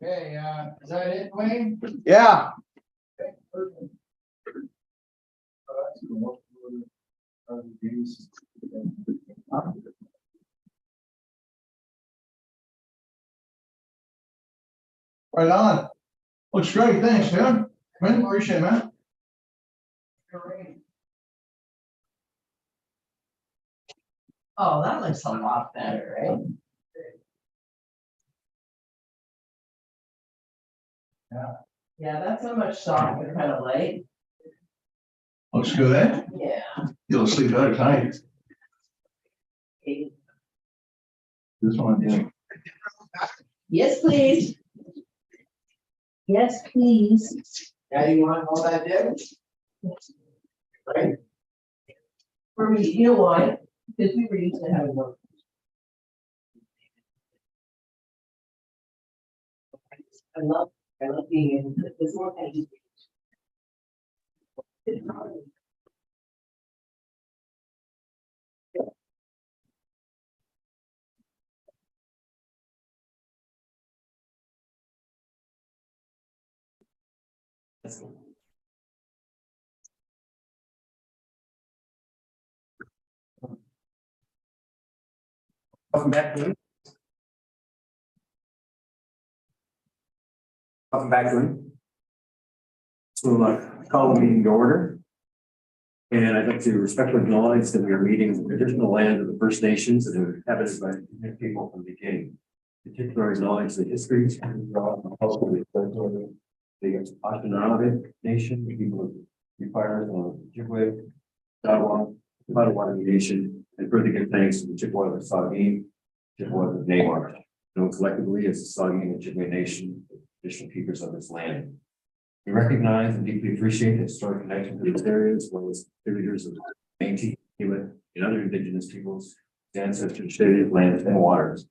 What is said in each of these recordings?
Okay, is that it, Wayne? Yeah. Okay, perfect. Right on. Looks great. Thanks, man. Man, appreciate it, man. Oh, that looks a lot better, right? Yeah. Yeah, that's so much softer, kind of light. Looks good, eh? Yeah. You'll sleep better tonight. Okay. This one, yeah. Yes, please. Yes, please. Yeah, you want all that, Deb? Right? For me, you know why? Because we were used to having one. I love being able to put this one. Welcome back, Glenn. Welcome back, Glenn. So call the meeting to order. And I'd like to respectfully acknowledge that we are meeting the traditional land of the First Nations that are inhabited by Indigenous people from the beginning. Particularly acknowledge the history and the Anishinaabe Nation, the people of the Fires on the Ojibwe, Ottawa, the Potawatomi Nation, and further give thanks to the Chippewa, the Saugeen, Chippewa, the Naywar, known collectively as the Saugeen and Ojibwe Nation, traditional keepers of this land. We recognize and deeply appreciate the historic connection to these areas, as well as contributors of the Métis, Inuit, and other indigenous peoples, the ancestors shared lands and waters.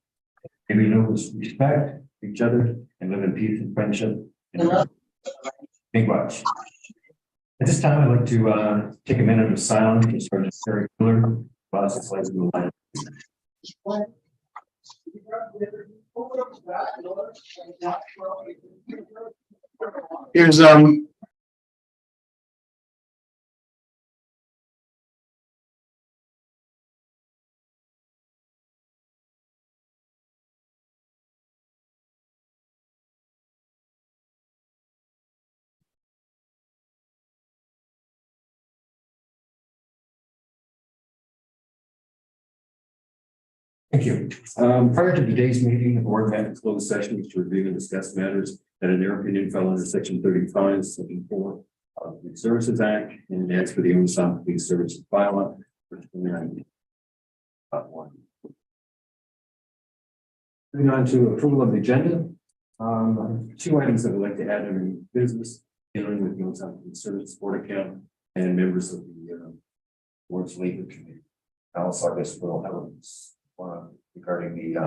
May we know respect each other and live in peace and friendship. Big watch. At this time, I'd like to take a minute of silence to Sergeant Terry Miller, process like the line. Here's Thank you. Prior to today's meeting, the board met in closed session to review and discuss matters that in their opinion fell under section 35, section 4 of the Services Act and as for the Unisam Police Services bylaw. Moving on to approval of the agenda. Two items that I'd like to add under business, dealing with the Unisam Police Services board account and members of the board's labor committee. Also, I guess we'll have regarding the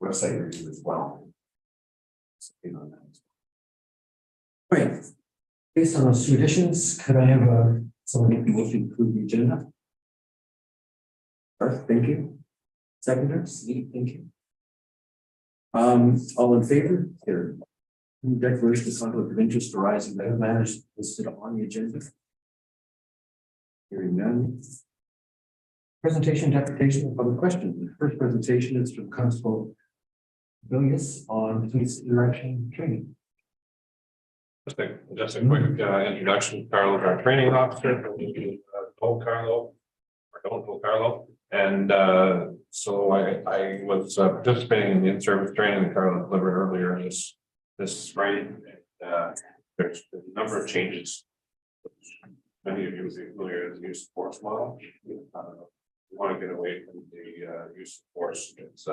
website review as well. Right. Based on those two additions, could I have someone who can motion to approve the agenda? First, thank you. Seconder, Steve, thank you. All in favor? Here. Declaration of conflict of interest arising out of matters listed on the agenda. Hearing none. Presentation, interpretation, and public questions. The first presentation is from Constable Villius on police interaction training. Just a quick introduction. Carlo is our training officer. Don't know Carlo. And so I was participating in the in-service training that Carlo delivered earlier this spring. There's a number of changes. Many of you will be familiar with the use of force model. We want to get away from the use of force. It's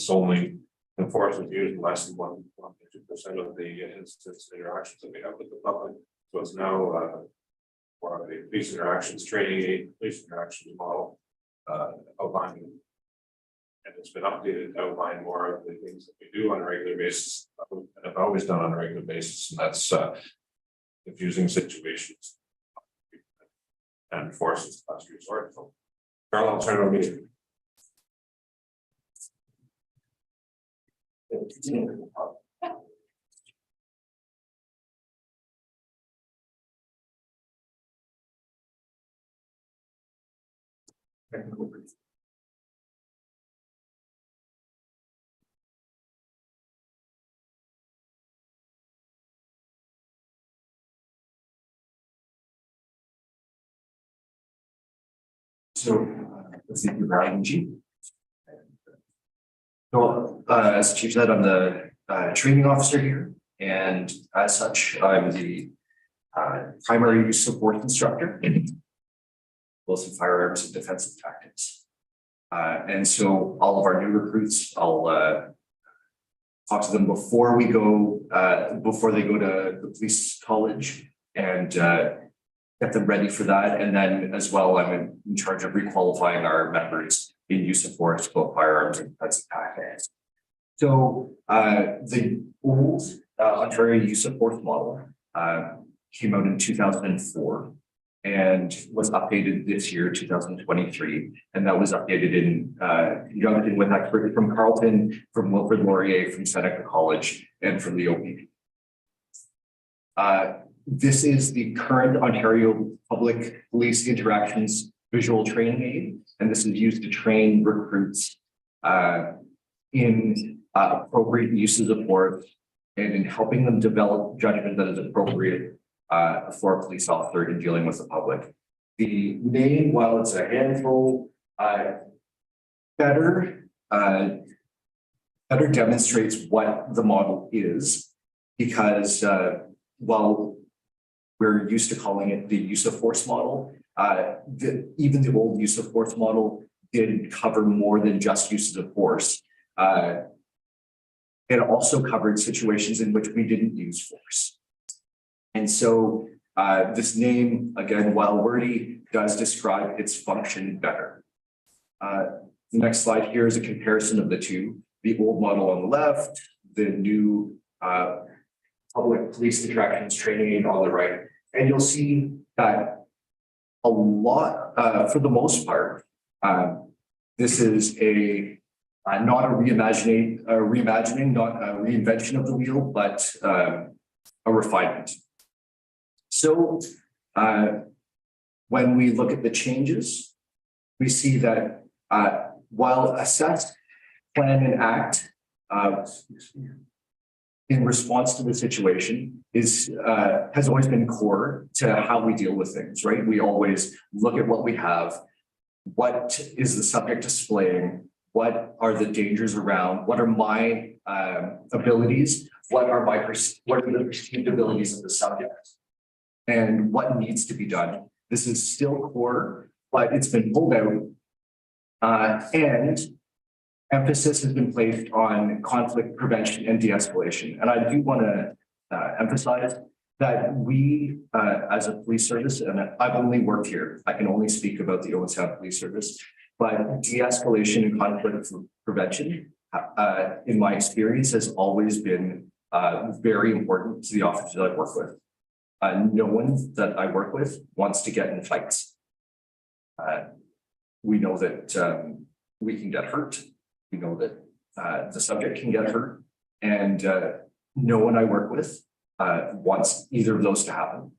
only the force is used less than 1% of the instance interactions that we have with the public. So it's now for the police interactions training, police interactions model outlining, and it's been updated to outline more of the things that we do on a regular basis and have always done on a regular basis, and that's confusing situations and force is last resort. So, Carl, I'll turn it over to you. So, let's see, Brian G. So, as Chief said, I'm the training officer here, and as such, I'm the primary use support instructor, both in firearms and defensive tactics. And so all of our new recruits, I'll talk to them before we go, before they go to the police college, and get them ready for that. And then as well, I'm in charge of requalifying our members in use of force, both firearms and defensive tactics. So the old Ontario use of force model came out in 2004 and was updated this year, 2023. And that was updated in conjunction with experts from Carleton, from Wilfrid Laurier, from Seneca College, and from the OPP. This is the current Ontario Public Police Interactions Visual Training Aid, and this is used to train recruits in appropriate uses of force and in helping them develop judgment that is appropriate for a police officer in dealing with the public. The name, while it's a handful, better demonstrates what the model is, because while we're used to calling it the use of force model, even the old use of force model did cover more than just uses of force. It also covered situations in which we didn't use force. And so this name, again, while wordy, does describe its function better. The next slide here is a comparison of the two. The old model on the left, the new public police interactions training aid on the right. And you'll see that a lot, for the most part, this is not a reimagining, not a reinvention of the wheel, but a refinement. So when we look at the changes, we see that while assess, plan, and act in response to the situation has always been core to how we deal with things, right? We always look at what we have, what is the subject displaying, what are the dangers around, what are my abilities, what are the perceived abilities of the subject, and what needs to be done. This is still core, but it's been pulled out, and emphasis has been placed on conflict prevention and de-escalation. And I do want to emphasize that we, as a police service, and I've only worked here, I can only speak about the OSPSB Police Service, but de-escalation and conflict prevention, in my experience, has always been very important to the officers that I work with. No one that I work with wants to get in fights. We know that we can get hurt. We know that the subject can get hurt, and no one I work with wants either of those to happen.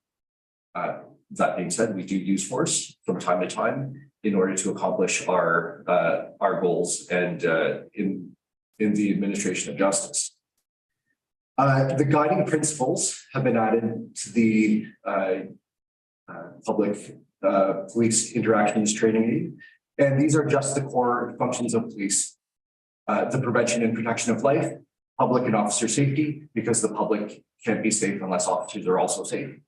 That being said, we do use force from time to time in order to accomplish our goals and in the administration of justice. The guiding principles have been added to the public police interactions training aid, and these are just the core functions of police. The prevention and protection of life, public and officer safety, because the public can't be safe unless officers are also safe.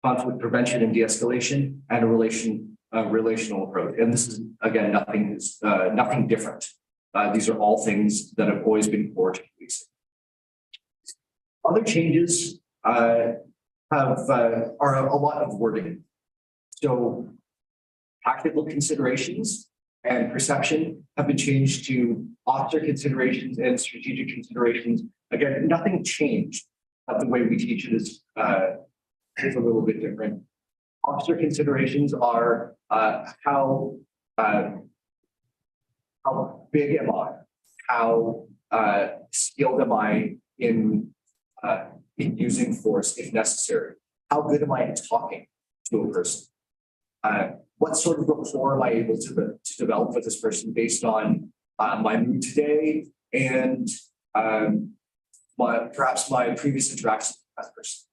Conflict prevention and de-escalation, and a relational approach. And this is, again, nothing different. These are all things that have always been core to policing. Other changes are a lot of wording. So tactical considerations and perception have been changed to officer considerations and strategic considerations. Again, nothing changed, but the way we teach it is a little bit different. Officer considerations are how big am I? How skilled am I in using force if necessary? How good am I at talking to a person? What sort of rapport am I able to develop with this person based on my mood today and perhaps my previous interactions with that person?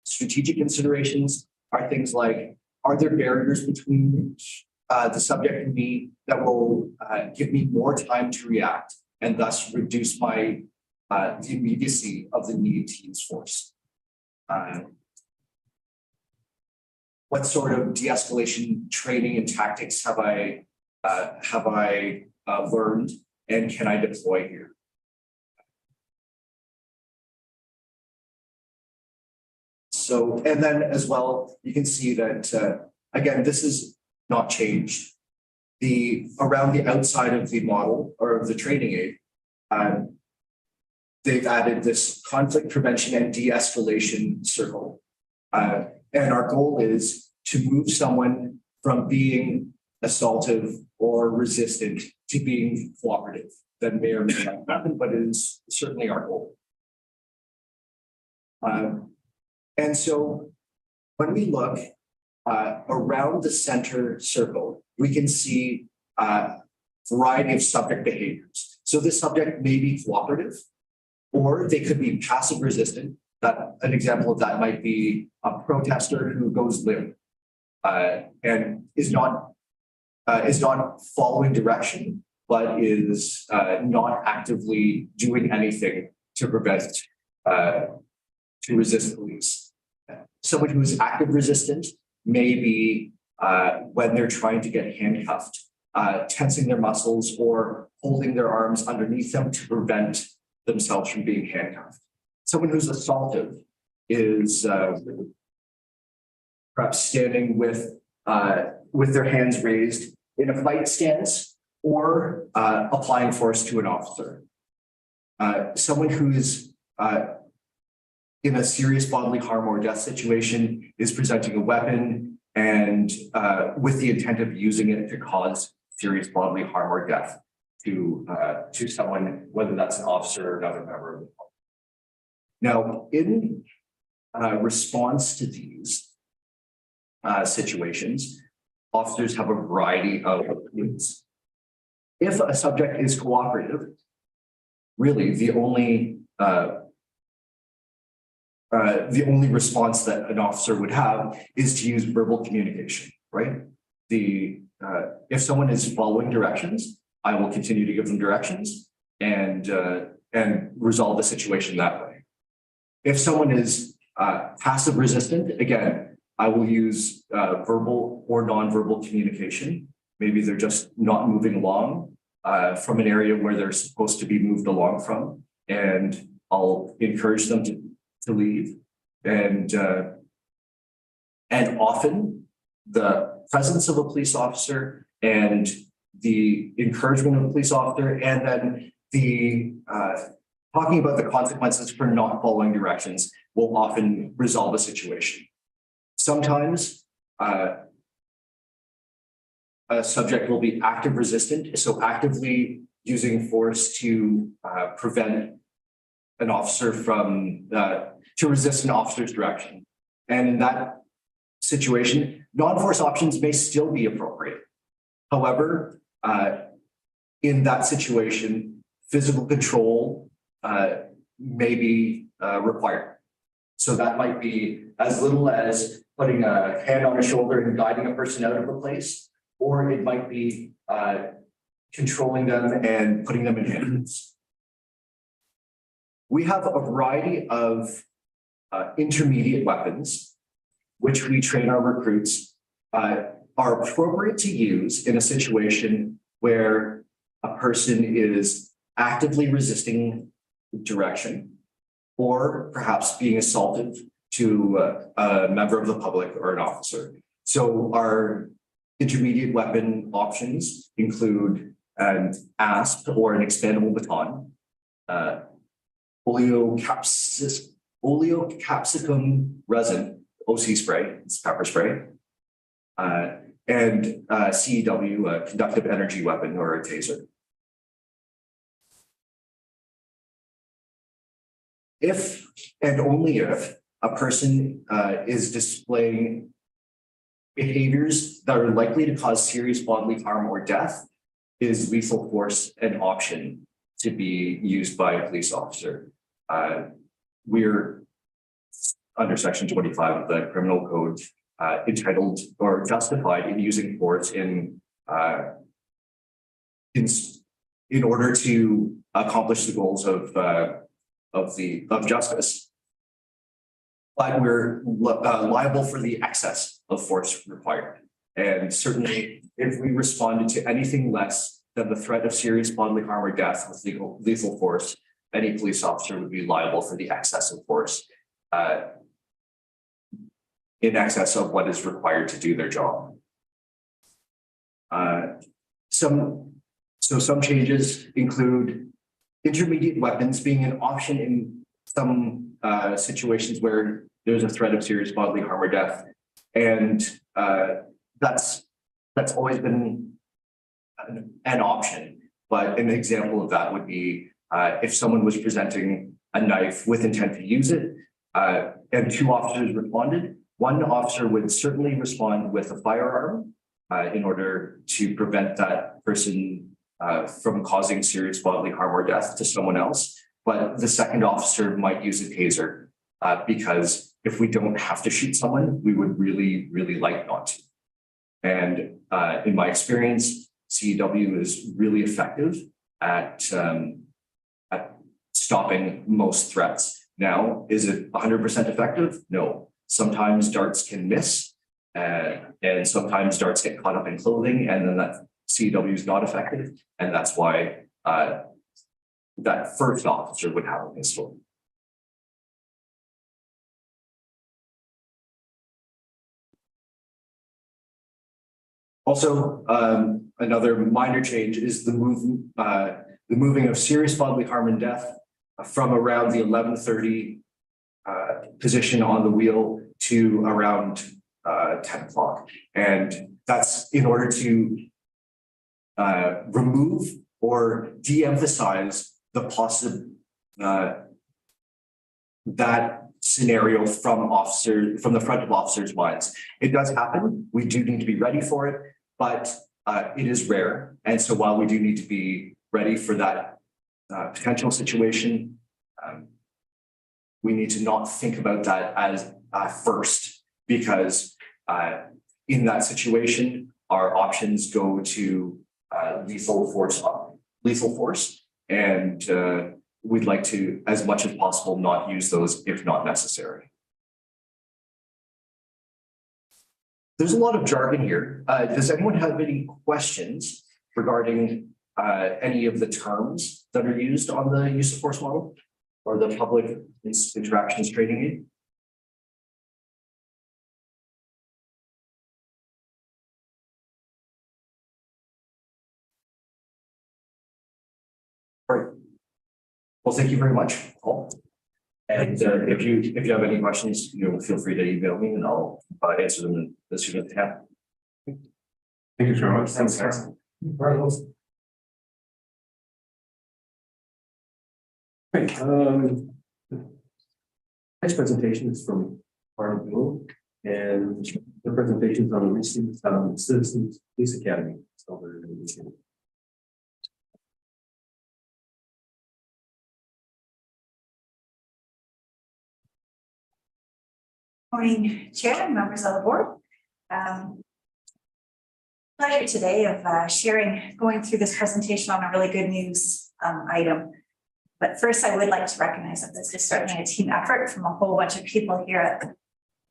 Strategic considerations are things like, are there barriers between the subject and me that will give me more time to react and thus reduce my the immediacy of the need to use force? What sort of de-escalation training and tactics have I learned and can I deploy here? So, and then as well, you can see that, again, this is not changed. Around the outside of the model or of the training aid, they've added this conflict prevention and de-escalation circle. And our goal is to move someone from being assaultive or resistant to being cooperative. That may or may not happen, but it is certainly our goal. And so when we look around the center circle, we can see a variety of subject behaviors. So this subject may be cooperative, or they could be passive resistant. An example of that might be a protester who goes limp and is not following direction, but is not actively doing anything to prevent to resist police. Someone who is active resistant may be when they're trying to get handcuffed, tensing their muscles or holding their arms underneath them to prevent themselves from being handcuffed. Someone who's assaultive is perhaps standing with their hands raised in a fight stance or applying force to an officer. Someone who is in a serious bodily harm or death situation is presenting a weapon and with the intent of using it to cause serious bodily harm or death to someone, whether that's an officer or another member of the public. Now, in response to these situations, officers have a variety of means. If a subject is cooperative, really the only response that an officer would have is to use verbal communication, right? If someone is following directions, I will continue to give them directions and resolve the situation that way. If someone is passive resistant, again, I will use verbal or nonverbal communication. Maybe they're just not moving along from an area where they're supposed to be moved along from, and I'll encourage them to leave. And often the presence of a police officer and the encouragement of a police officer, and then the talking about the consequences for not following directions will often resolve a situation. Sometimes a subject will be active resistant, so actively using force to prevent an officer from to resist an officer's direction. And in that situation, non-force options may still be appropriate. However, in that situation, physical control may be required. So that might be as little as putting a hand on a shoulder and guiding a person out of a place, or it might be controlling them and putting them in handcuffs. We have a variety of intermediate weapons, which we train our recruits are appropriate to use in a situation where a person is actively resisting direction or perhaps being assaulted to a member of the public or an officer. So our intermediate weapon options include an ASP or an expandable baton, oleocapsicum resin, OC spray, it's pepper spray, and CEW, a conductive energy weapon or a taser. if and only if a person is displaying behaviors that are likely to cause serious bodily harm or death, is lethal force an option to be used by a police officer. We're under section 25 of the criminal code entitled or justified in using force in order to accomplish the goals of justice. But we're liable for the excess of force required. And certainly if we responded to anything less than the threat of serious bodily harm or death with lethal force, any police officer would be liable for the excess of force in excess of what is required to do their job. Some changes include intermediate weapons being an option in some situations where there's a threat of serious bodily harm or death. And that's always been an option. But an example of that would be if someone was presenting a knife with intent to use it and two officers responded, one officer would certainly respond with a firearm in order to prevent that person from causing serious bodily harm or death to someone else. But the second officer might use a taser because if we don't have to shoot someone, we would really, really like not to. And in my experience, CEW is really effective at stopping most threats. Now, is it 100% effective? No. Sometimes darts can miss, and sometimes darts get caught up in clothing, and then that CEW is not effective. And that's why that first officer would have a pistol. Also, another minor change is the moving of serious bodily harm and death from around the 11:30 position on the wheel to around 10 o'clock. And that's in order to remove or de-emphasize the that scenario from the front of officers' minds. It does happen. We do need to be ready for it, but it is rare. And so while we do need to be ready for that potential situation, we need to not think about that as first, because in that situation, our options go to lethal force, and we'd like to, as much as possible, not use those if not necessary. There's a lot of jargon here. Does anyone have any questions regarding any of the terms that are used on the use of force model or the public interactions training aid? Right. Well, thank you very much, Paul. And if you have any questions, feel free to email me and I'll answer them as soon as I can. Thank you very much. Thanks, guys. Great. Next presentation is from Barnum Bill, and the presentation is on the recent Citizens Police Academy. So Morning, Chair and members of the board. Pleasure today of going through this presentation on a really good news item. But first, I would like to recognize that this is certainly a team effort from a whole bunch of people here at the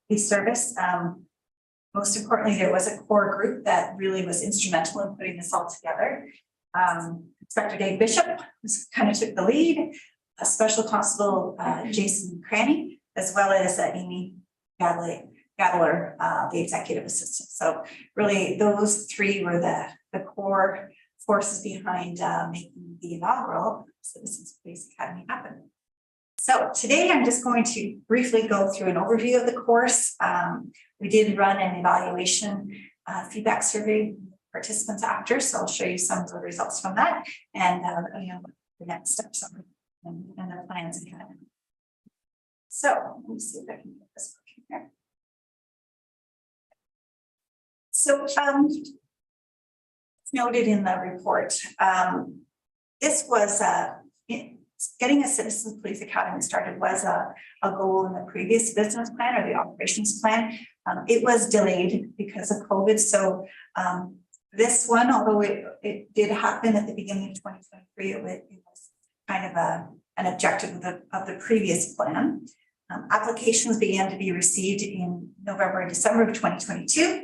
Police Service. Most importantly, there was a core group that really was instrumental in putting this all together. Inspector Dave Bishop kind of took the lead, Special Constable Jason Cranny, as well as Amy Gadler, the executive assistant. So really those three were the core forces behind making the inaugural Citizens Police Academy happen. So today I'm just going to briefly go through an overview of the course. We did run an evaluation feedback survey participants after, so I'll show you some of the results from that and the next steps and the plans ahead. So let me see if I can get this working here. So it's noted in the report, this was getting a Citizens Police Academy started was a goal in the previous business plan or the operations plan. It was delayed because of COVID. So this one, although it did happen at the beginning of 2023, it was kind of an objective of the previous plan. Applications began to be received in November and December of 2022.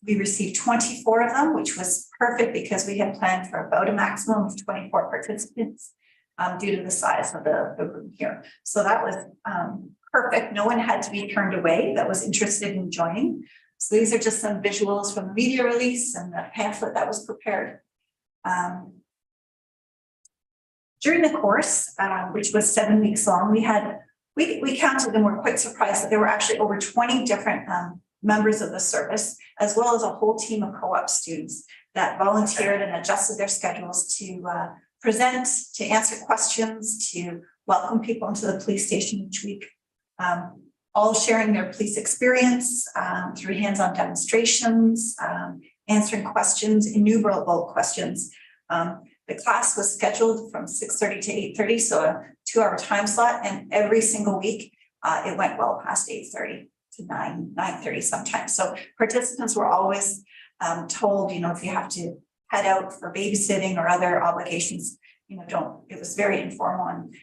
We received 24 of them, which was perfect because we had planned for about a maximum of 24 participants due to the size of the room here. So that was perfect. No one had to be turned away that was interested in joining. So these are just some visuals from the media release and the pamphlet that was prepared. During the course, which was 7 weeks long, we counted and were quite surprised that there were actually over 20 different members of the service, as well as a whole team of co-op students that volunteered and adjusted their schedules to present, to answer questions, to welcome people into the police station each week, all sharing their police experience through hands-on demonstrations, answering questions, innumerable questions. The class was scheduled from 6:30 to 8:30, so a 2-hour time slot, and every single week it went well past 8:30 to 9:30 sometimes. So participants were always told, if you have to head out for babysitting or other obligations, it was very informal, and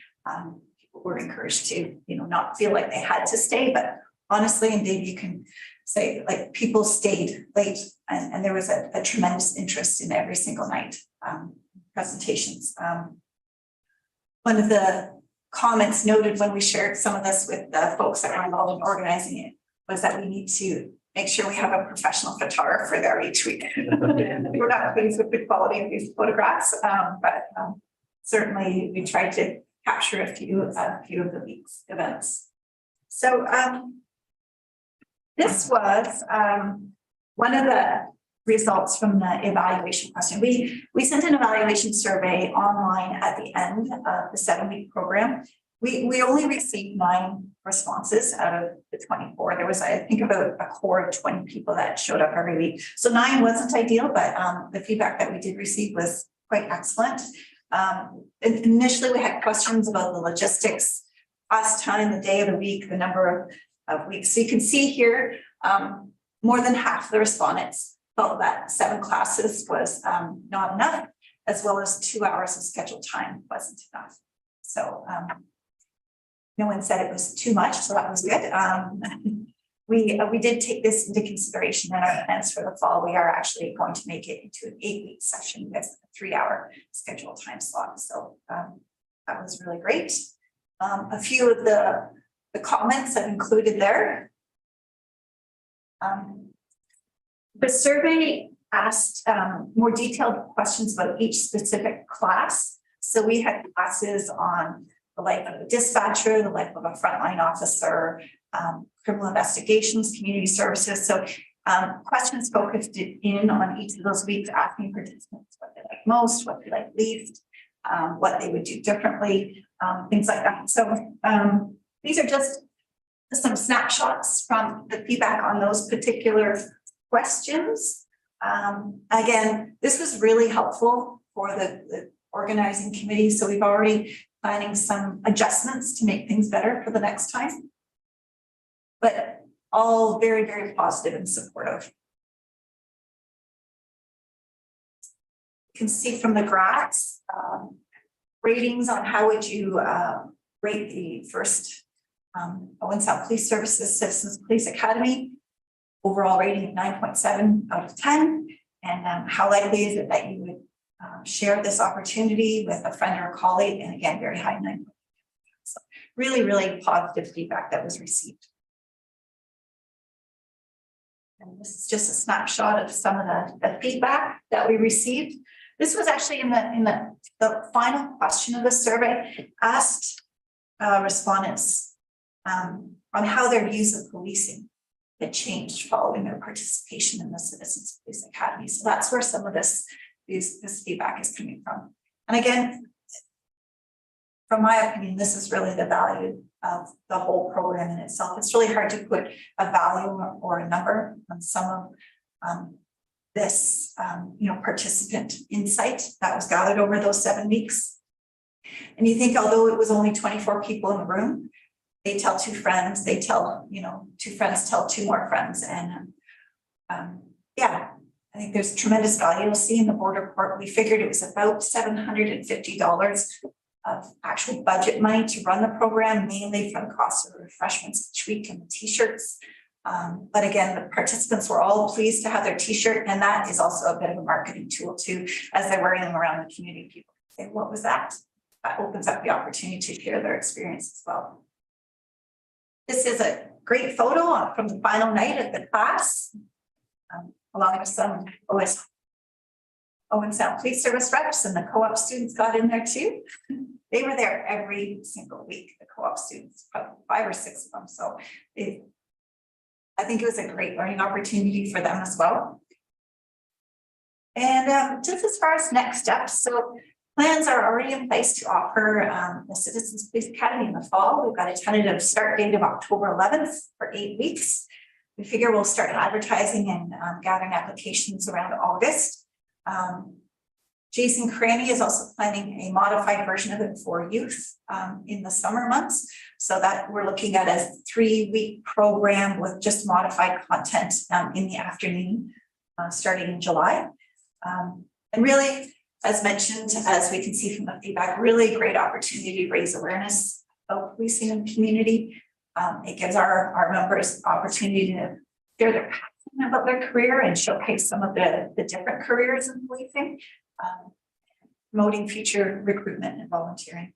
people were encouraged to, not feel like they had to stay. But honestly, and Dave, you can say, like, people stayed late, and there was a tremendous interest in every single night presentations. One of the comments noted when we shared some of this with the folks that were involved in organizing it was that we need to make sure we have a professional photographer there each week. We're not pleased with the quality of these photographs, but certainly we tried to capture a few of the week's events. So this was one of the results from the evaluation question. We sent an evaluation survey online at the end of the 7-week program. We only received 9 responses out of the 24. There was, I think, about a core of 20 people that showed up every week. So 9 wasn't ideal, but the feedback that we did receive was quite excellent. Initially, we had questions about the logistics, us time, the day of the week, the number of weeks. So you can see here, more than half the respondents felt that 7 classes was not enough, as well as 2 hours of scheduled time wasn't enough. So no one said it was too much, so that was good. We did take this into consideration in our plans for the fall. We are actually going to make it into an 8-week session with a 3-hour scheduled time slot. So that was really great. A few of the comments I've included there. The survey asked more detailed questions about each specific class. So we had classes on the life of a dispatcher, the life of a frontline officer, criminal investigations, community services. So questions focused in on each of those weeks, asking participants what they like most, what they like least, what they would do differently, things like that. So these are just some snapshots from the feedback on those particular questions. Again, this was really helpful for the organizing committee. So we've already planning some adjustments to make things better for the next time. But all very, very positive and supportive. You can see from the graphs, ratings on how would you rate the first OSPSB Police Services Citizens Police Academy. Overall rating of 9.7 out of 10. And how likely is it that you would share this opportunity with a friend or a colleague? And again, very high 9. So really, really positive feedback that was received. And this is just a snapshot of some of the feedback that we received. This was actually in the final question of the survey, asked respondents on how their views of policing had changed following their participation in the Citizens Police Academy. So that's where some of this feedback is coming from. And again, from my opinion, this is really the value of the whole program in itself. It's really hard to put a value or a number on some of this, participant insight that was gathered over those 7 weeks. And you think, although it was only 24 people in the room, they tell 2 friends, they tell, 2 friends tell 2 more friends. And I think there's tremendous value. You'll see in the board report, we figured it was about $750 of actual budget money to run the program, mainly from cost of refreshments each week and the t-shirts. But again, the participants were all pleased to have their t-shirt, and that is also a bit of a marketing tool too, as they're wearing them around the community. People say, what was that? That opens up the opportunity to share their experience as well. This is a great photo from the final night of the class, along with some Owen Sound Police Service reps, and the co-op students got in there too. They were there every single week, the co-op students, probably 5 or 6 of them. So I think it was a great learning opportunity for them as well. And just as far as next steps, so plans are already in place to offer the Citizens Police Academy in the fall. We've got a tentative start date of October 11th for 8 weeks. We figure we'll start advertising and gathering applications around August. Jason Cranny is also planning a modified version of it for youth in the summer months. So that we're looking at a 3-week program with just modified content in the afternoon, starting in July. And really, as mentioned, as we can see from the feedback, really great opportunity to raise awareness of policing in the community. It gives our members opportunity to share their passion about their career and showcase some of the different careers in policing, promoting future recruitment and volunteering.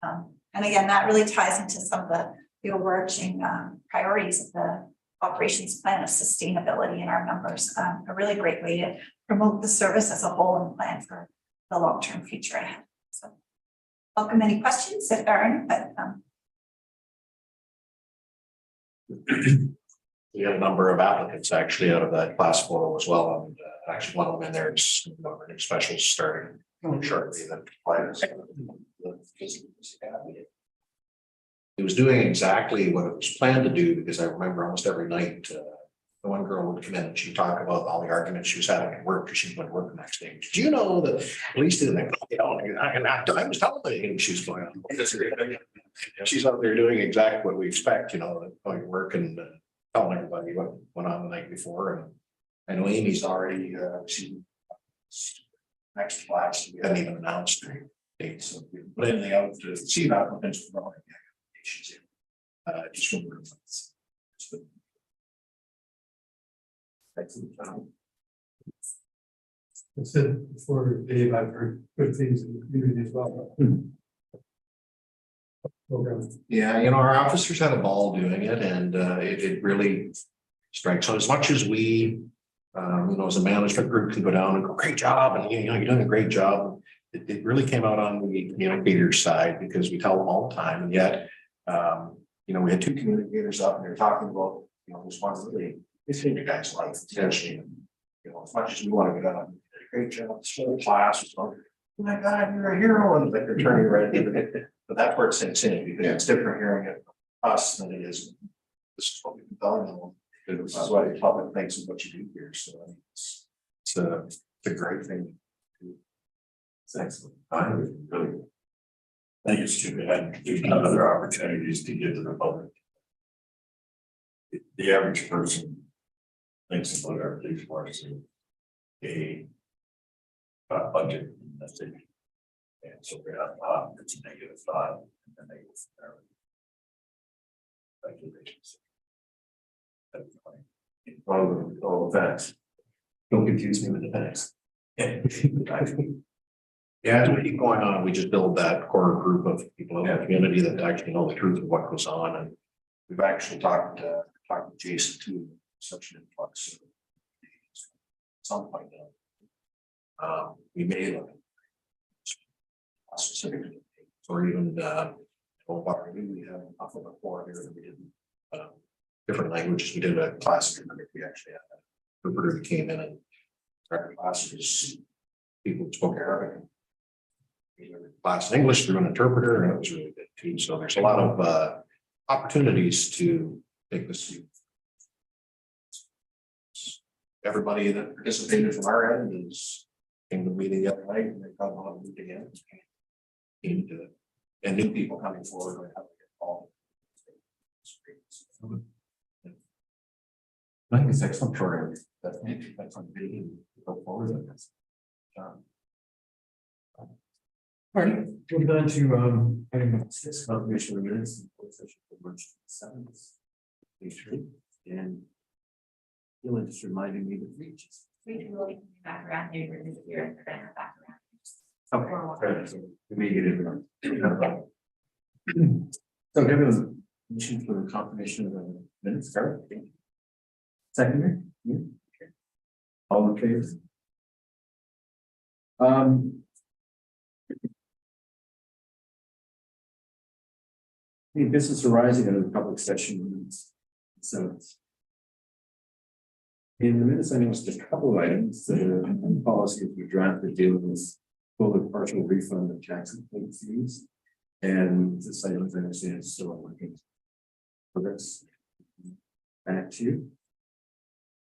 And again, that really ties into some of the overarching priorities of the operations plan of sustainability in our members. A really great way to promote the service as a whole and plan for the long-term future ahead. So welcome any questions if there are any, but we had a number of applicants actually out of that class photo as well. And actually one of them in there is new specials starting shortly. That it was doing exactly what it was planned to do, because I remember almost every night the one girl would come in and she'd talk about all the arguments she was having at work because she went to work the next day. Do you know that police did that? I was telling you she was going on. She's out there doing exactly what we expect, going to work and telling everybody what went on the night before. And I know Amy's already next class. We haven't even announced the date, so we put anything out to see about potential for applications. Just from I said before, Dave, I've heard good things in the community as well. Yeah, our officers had a ball doing it, and it really strikes. So as much as we, as a management group can go down and go, great job, and you're doing a great job. It really came out on the communicator's side, because we tell them all the time, and yet, we had 2 communicators up, and they were talking about, this one really, it's in your guys' life, essentially. As much as we want to go down, you did a great job, this whole class was going, oh my God, you're a hero, and like they're turning red. But that's where it sinks in, because it's different hearing it from us than it is. This is what we've been telling them. This is what the public thinks of what you do here. So it's a great thing to do. Thanks. Really. Thank you, Stu. And there's not other opportunities to get to the public. The average person thinks about our police force as a budget, and that's it. And so we're at it's a negative thought, and then they go from there. Regulations. All the facts. Don't confuse me with the facts. Yeah, as we keep going on, we just build that core group of people in the community that actually know the truth of what goes on. And we've actually talked to Jason too, such an influx. At some point now, we may look specific, or even we have off of the floor here that we did different languages. We did a class. We actually had a interpreter that came in and our classes, people spoke Arabic. Class in English through an interpreter, and it was really good too. So there's a lot of opportunities to take this. Everybody that participated from our end is in the meeting the other night, and they've got a lot of meeting again. And new people coming forward. Like how to get involved. I think it's excellent for that's on video to go forward with this. All right, we'll go into item 6, confirmation of minutes and closed session for March 7th. And you'll just reminding me to reach. We can really back around here, here, back around. Okay. So we may get it. So give us a motion for the confirmation of the minutes, Carl. Second. Yeah. Okay. All in favor? The business arising out of the public session minutes. So in the minutes, I noticed a couple of items that are policies we drafted dealing with full or partial refund of tax and plate fees. And this item, as I understand, is still working. Progress. Back to you.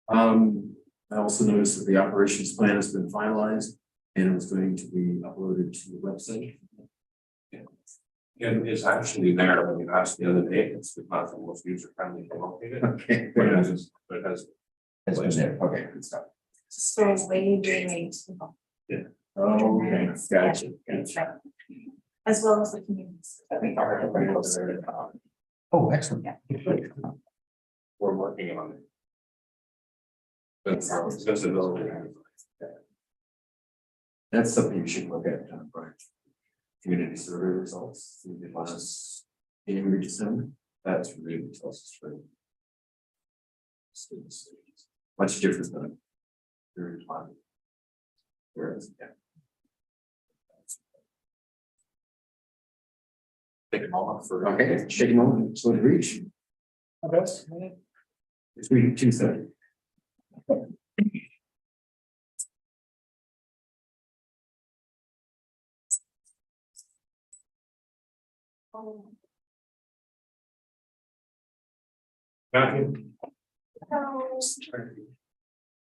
I also noticed that the operations plan has been finalized and it was going to be uploaded to the website. And it's actually there when you asked the other day, it's not the most user friendly to locate it. Okay. But it has, It's been there. Okay, good stuff. So way doing. Okay, gotcha. As well as the communities. Oh, excellent. we're working on it. That's accessibility. That's something you should look at, Brian. Community survey results, through the last January, December, that's really tells us true. Much different than during time. Whereas, yeah. Take a moment for. Okay, shake a moment, so to reach. It's reading 2:30. Matthew?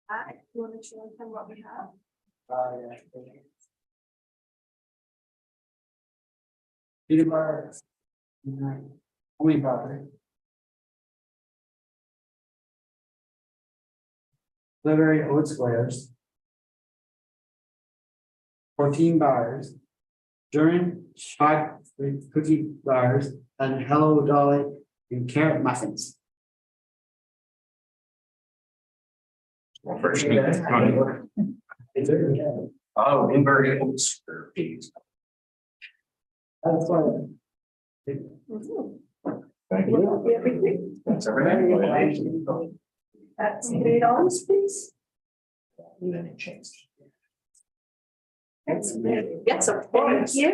Hi, you want to show them what we have? Peter Bar. Only property. Library Old Squares. 14 bars. During shot with cookie bars and Hello Dolly and carrot muffins. Well, first, oh, in very old square piece. That's why. Thank you. That's everything. That's $8, please. And then it changed. Yes, of course. Thank you.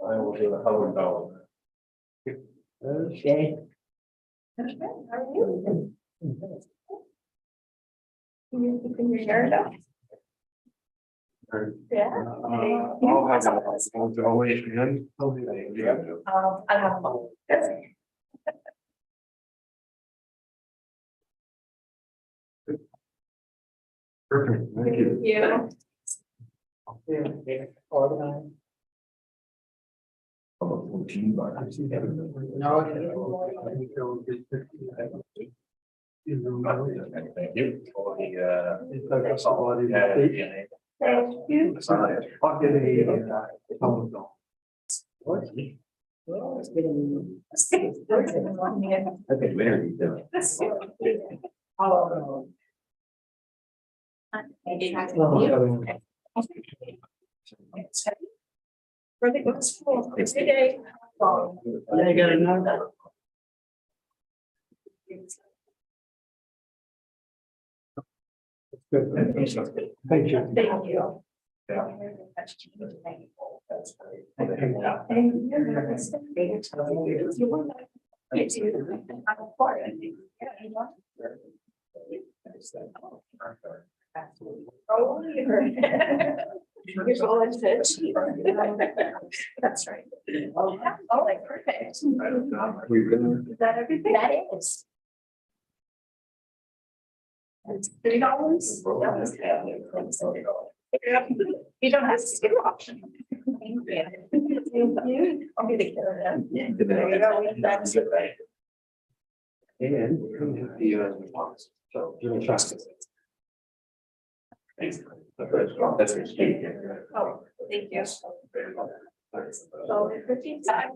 I will do a $100. Okay. How are you? You keeping your hair up? Yeah. I'll have that. I'll wait again. I have one. That's it. Perfect, thank you. You. About 14 bars. Thank you. For the, solid, Thank you. Okay, where are you doing? Where they go to school every day. I gotta know that. Good. Thank you. Thank you. That's great. Oh, you're. You're going to achieve. That's right. Oh, like perfect. Is that everything? That is. It's $3. You don't have to give option. Thank you. I'll be the killer. There you go. That's right. And so, give me a shot. Thanks. That's what Oh, thank you. So, 15 times.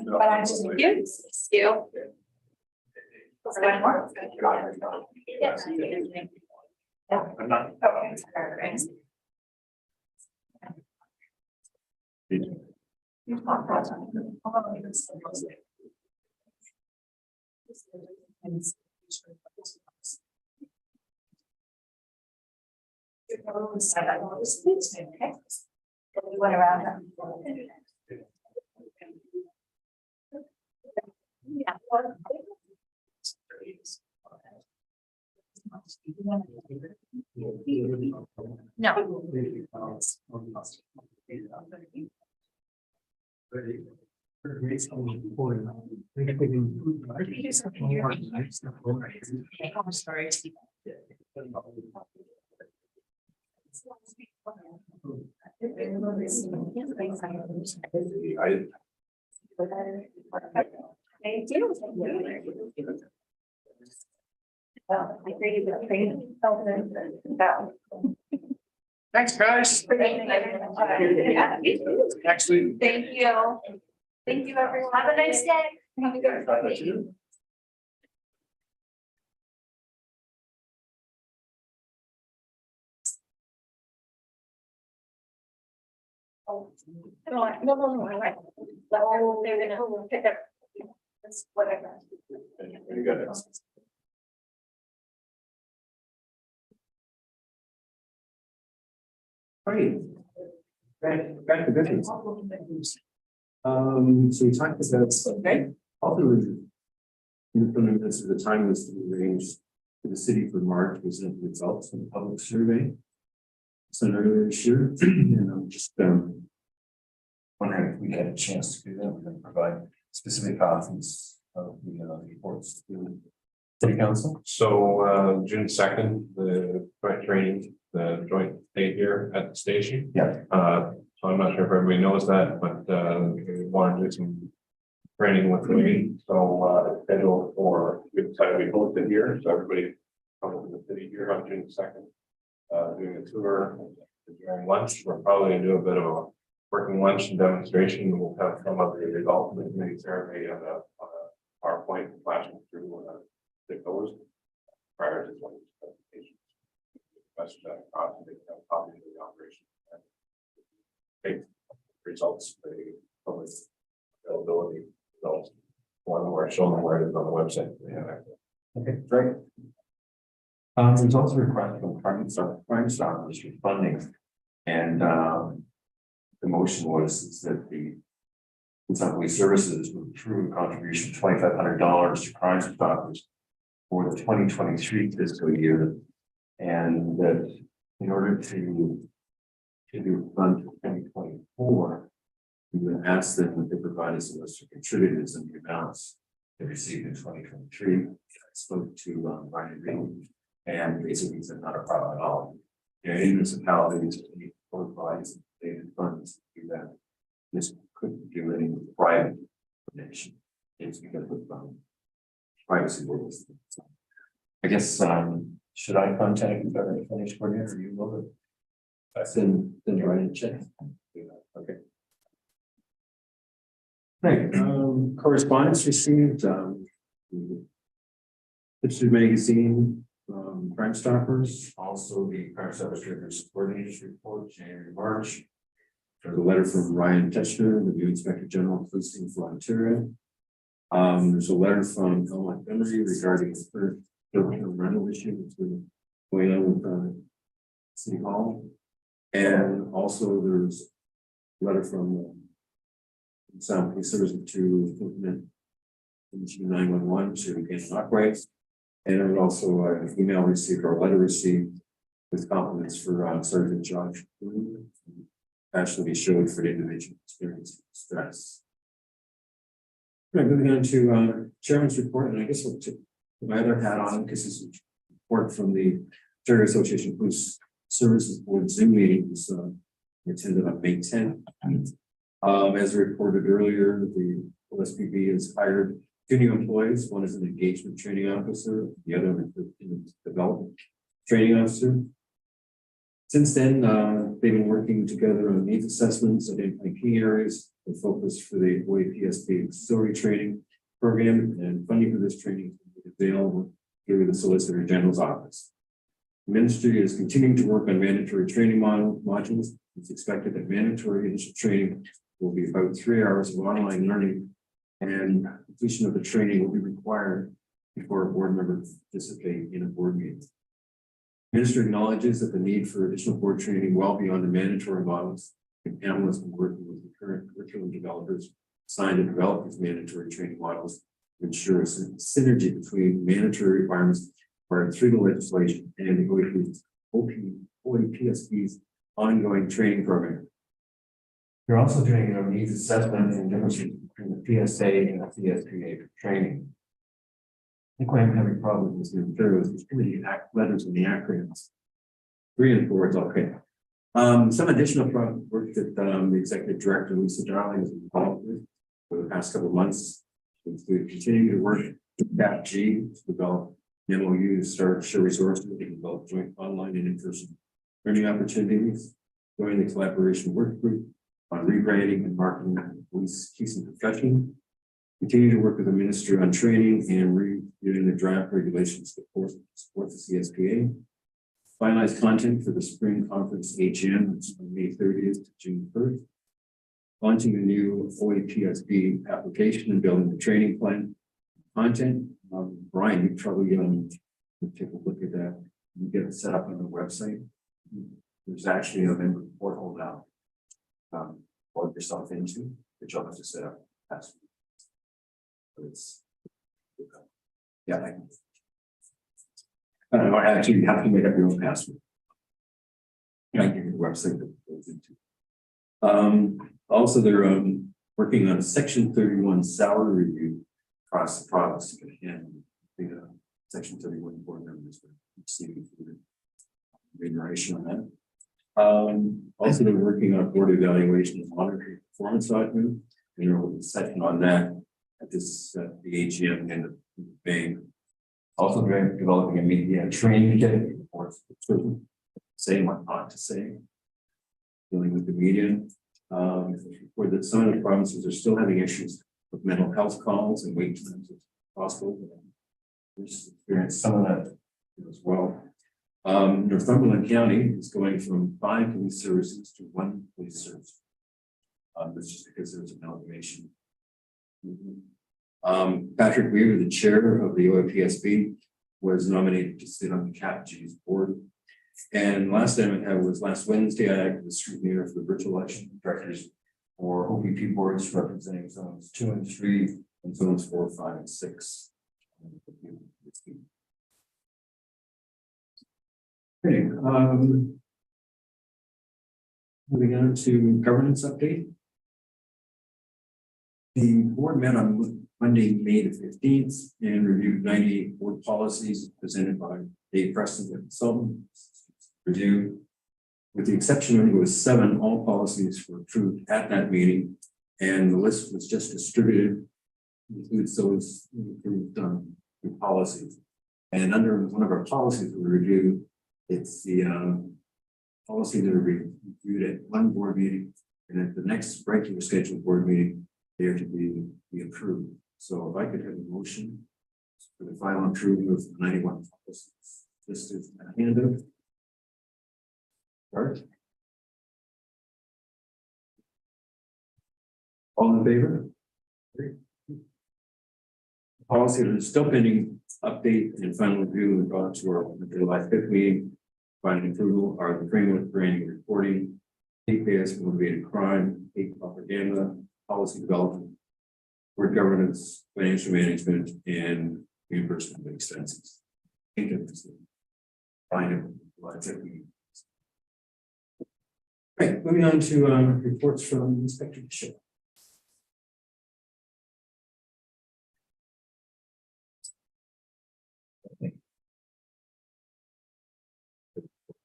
But I just give you. Is there one more? Yes. Yeah. I'm not. Okay. Perfect. Okay. We went around. Yeah. No. I'm sorry. Thank you. Well, I created the training. Thanks, guys. Next week. Thank you. Thank you, everyone. Have a nice day. Have a good one. Oh, no. They're gonna pick up. That's whatever. You got it. Great. Back to business. So we talked about, also implement this at the time was arranged for the city for March, present the results of the public survey. So earlier this year, and I'm just Wondering if we had a chance to do that, we're going to provide specific copies of the reports to the city council. So June 2nd, the joint training, the joint day here at the station. Yeah. So I'm not sure if everybody knows that, but we want to do some training with me. So scheduled for, we decided we both it here, so everybody comes to the city here on June 2nd. Doing a tour during lunch. We're probably gonna do a bit of a working lunch and demonstration. We'll have some of the results of the committee survey on a PowerPoint flashing through those prior to one presentation. That's copies of the operation. Take results, the public availability results. One more show them where it is on the website. Okay, great. There's also a request from Crime Stoppers for funding. And the motion was that the police services would approve a contribution of $2,500 to Crime Stoppers for the 2023 fiscal year. And that in order to fund 2024, we would ask them that they provide us a list of contributors and the amounts they received in 2023. I spoke to Ryan Reed, and basically he said not a problem at all. Municipalities need both bodies and state funds to do that. This couldn't do any private donation. It's because of privacy rules. I guess should I contact the federal finance coordinator or you will? Then write a check. Okay. Right, correspondence received, Picture Magazine, Crime Stoppers, Also, the Crime Stoppers Triggers Coordination Report, January, March. there's a letter from Ryan Teschner, the new Inspector General of Policing for Ontario. There's a letter from Bill Montgomery regarding the third rental issue that's been going on with City Hall. And also there's a letter from Sound Police Service to implement into 911 to gain upgrades. And there's also an email received or a letter received with compliments for Sergeant Josh. Passion be showed for the individual experience stress. Right, moving on to Chairman's report, and I guess we'll put my other hat on because this is a report from the Ontario Association of Police Services Board Zoom meeting was attended on May 10th. As reported earlier, the OSPB has hired 2 new employees. One is an engagement training officer, the other is a development training officer. Since then, they've been working together on needs assessments, identifying key areas of focus for the OSPSB facility training program, and funding for this training is available through the Solicitor General's office. The ministry is continuing to work on mandatory training modules. It's expected that mandatory initial training will be about 3 hours of online learning, and completion of the training will be required before a board member participate in a board meeting. Minister acknowledges that the need for additional board training well beyond the mandatory models, and Pamela has been working with the current curriculum developers assigned to develop these mandatory training models to ensure a synergy between mandatory requirements required through the legislation and the OSPSB's ongoing training program. They're also doing a needs assessment and difference between the PSA and the CSPA for training. I think why I'm having problems with the materials is too many letters in the acronyms. 3 and 4 is okay. Some additional work that the executive director Lisa Darling has been involved with for the past couple of months include continuing to work with CAPG to develop an MOU to start share resources to develop joint online and in-person learning opportunities, join the collaboration work group on rebranding and marketing police keys and profession. Continue to work with the ministry on training and reviewing the draft regulations to support the CSPA. Finalize content for the spring conference HM, which is from May 30th to June 1st. Launching the new OAPSB application and building the training plan. Content, Brian, you probably take a look at that and get it set up on the website. There's actually a member portal now. Plug yourself into, which you'll have to set up. It's yeah, actually you have to make up your own password. I give you the website that goes into. Also, they're working on a Section 31 salary review across the province to get the Section 31 board members receiving remuneration on that. Also, they're working on board evaluation and monitoring performance audit. You know, section on that at this the AGM and the May. Also developing a media training kit saying what not to say, dealing with the media. For that some of the provinces are still having issues with mental health calls and wait times as possible. We've experienced some of that as well. Northumberland County is going from 5 police services to 1 police service. That's just because there's an amalgamation. Patrick Weaver, the chair of the OSPSB, was nominated to sit on the CAPG's board. And last time I had was last Wednesday, I acted as scrutineer for the virtual election directors for OPP boards representing zones 2 and 3 and zones 4, 5, and 6. Okay, moving on to governance update. The board met on Monday, May the 15th, and reviewed 98 board policies presented by Dave Preston, the consultant. Review, with the exception of it was 7, all policies were approved at that meeting, and the list was just distributed, includes those approved policies. And under one of our policies we reviewed, it's the policy that we reviewed at one board meeting, and at the next regular scheduled board meeting, they are to be approved. So if I could have a motion for the final approval of the 91 policies listed at the handout. All right. All in favor? Great. Policy that is still pending update and final review and brought to our July 5th meeting. Final approval are the framework for annual reporting, hate-based motivated crime, hate propaganda, policy development, board governance, financial management, and reimbursement of expenses. I think it's the final Right, moving on to reports from Inspector Bishop.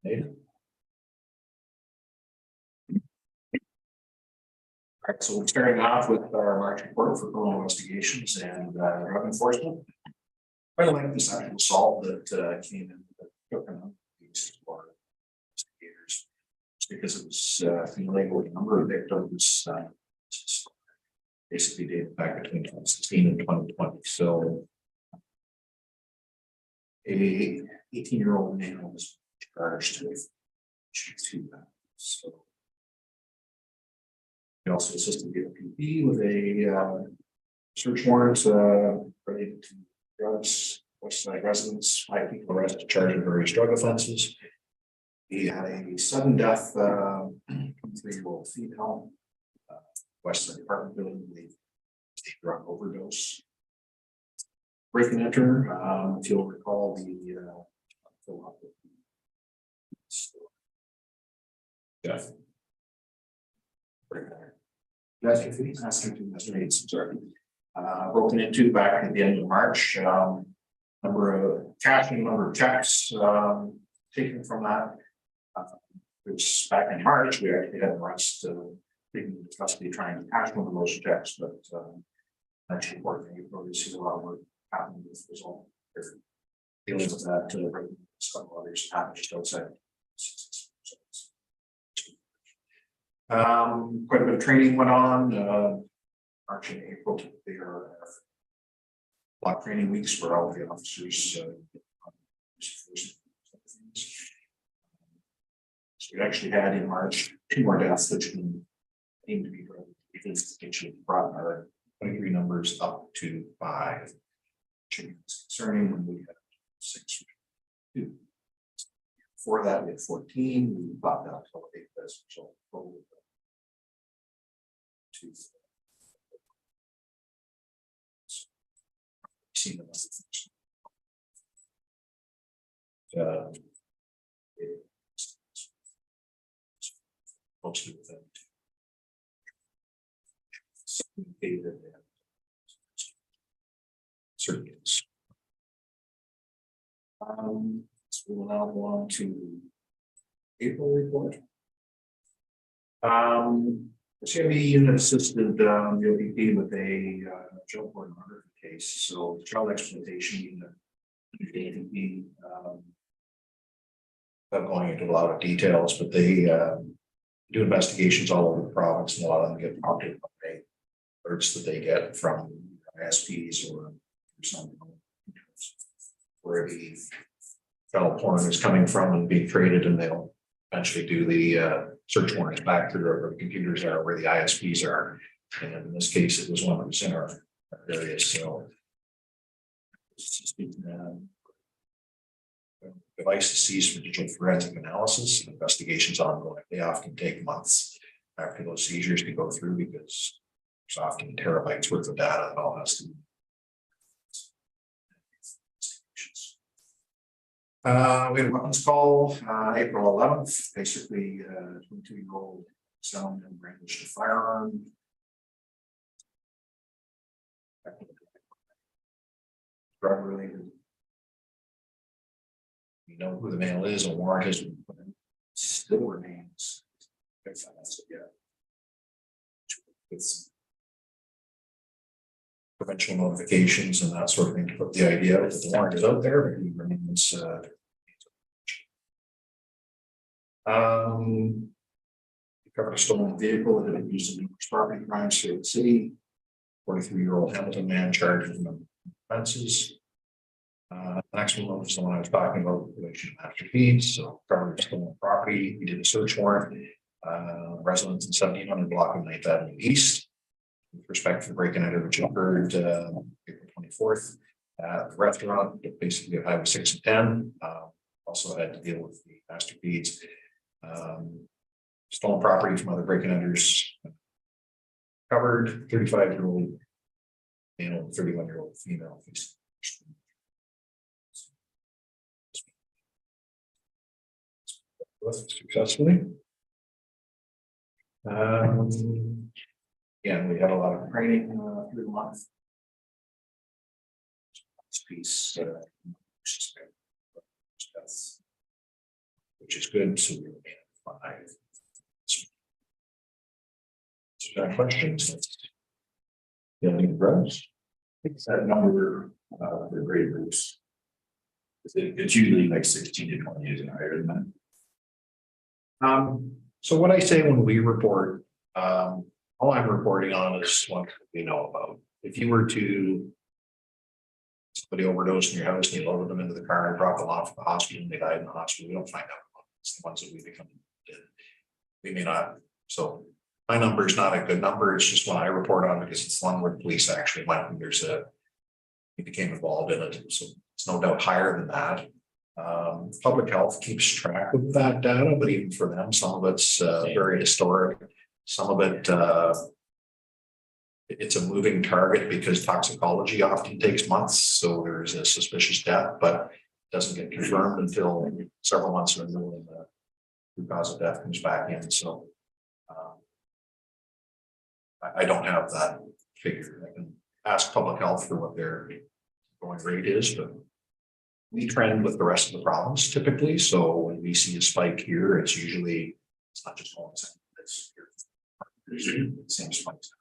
All right, so we're starting off with our March report for criminal investigations and drug enforcement. I like this actual assault that came in that took on these for investigators, just because it was illegal. A number of victims basically dated back between 2016 and 2020. So a 18-year-old man was charged with that. So he also assisted the OPP with a search warrant related to drugs. Westside residents, 5 people arrested, charged with various drug offenses. He had a sudden death, 23-year-old female, Westside apartment building, with a drug overdose. Break and enter, if you'll recall the death. Sorry. Broken into back at the end of March. Number of cash and number of checks taken from that. Which back in March, we actually had an arrest taken into custody trying to cash one of those checks, but actually working. You probably see a lot of work happening with the result. Dealing with that, some others happened just outside. Quite a bit of training went on. March and April typically are block training weeks for all of the officers. So we actually had in March 2 more deaths, which seemed to be actually brought our 23 numbers up to 5. Concerning when we had 6. Before that, we had 14. We bought that to 8 this result. Seen them. Mostly with them. Circuits. So we will now go on to April report. CME unit assisted the OPP with a child pornography case. So child exploitation unit, the APP, without going into a lot of details, but they do investigations all over the province, and a lot of them get prompted by alerts that they get from ISPs or some where the child porn is coming from and being traded, and they'll eventually do the search warrants back to where the computers are, where the ISPs are. And in this case, it was one that was in our area. So device is seized for digital forensic analysis. Investigations ongoing. They often take months after those seizures to go through because there's often terabytes worth of data that all has to be. We had a weapons call April 11th. Basically, 22-year-old selling and brandished a firearm. Drug related. We know who the male is. A warrant has been put in. Still remains. It's provincial notifications and that sort of thing to put the idea that the warrant is out there, but he remains. Recovered a stolen vehicle that had been used in numerous property crimes here in the city. 43-year-old Hamilton man charged with offenses. The next one was the one I was talking about, the relation to master feeds. So recovered stolen property. He did a search warrant. Residents in 1700 block of 9th Avenue East. With respect to the break-in enter which occurred April 24th at the restaurant, basically at Highway 6 and 10. Also had to deal with the master feeds. Stolen property from other break-in enters. Covered 35-year-old male, 31-year-old female. successfully. Again, we have a lot of training through the month. This piece, which is good. So we're at 5. Questions? Yeah, any drugs? It's that number, for grade groups. It's usually like 16 to 20 years and higher than that. So what I say when we report, all I'm reporting on is what we know about. If you were to somebody overdosed in your house and you loaded them into the car and brought them off to the hospital and they died in the hospital, we don't find out. It's the ones that we become dead. We may not. So my number is not a good number. It's just one I report on because it's one where the police actually went and he became involved in it. So it's no doubt higher than that. Public health keeps track of that data, but even for them, some of it's very historic. Some of it, it's a moving target because toxicology often takes months. So there's a suspicious death, but it doesn't get confirmed until several months when the cause of death comes back in. So I don't have that figure. I can ask public health for what their going rate is, but we trend with the rest of the province typically. So when we see a spike here, it's not just one thing. It's the same spikes.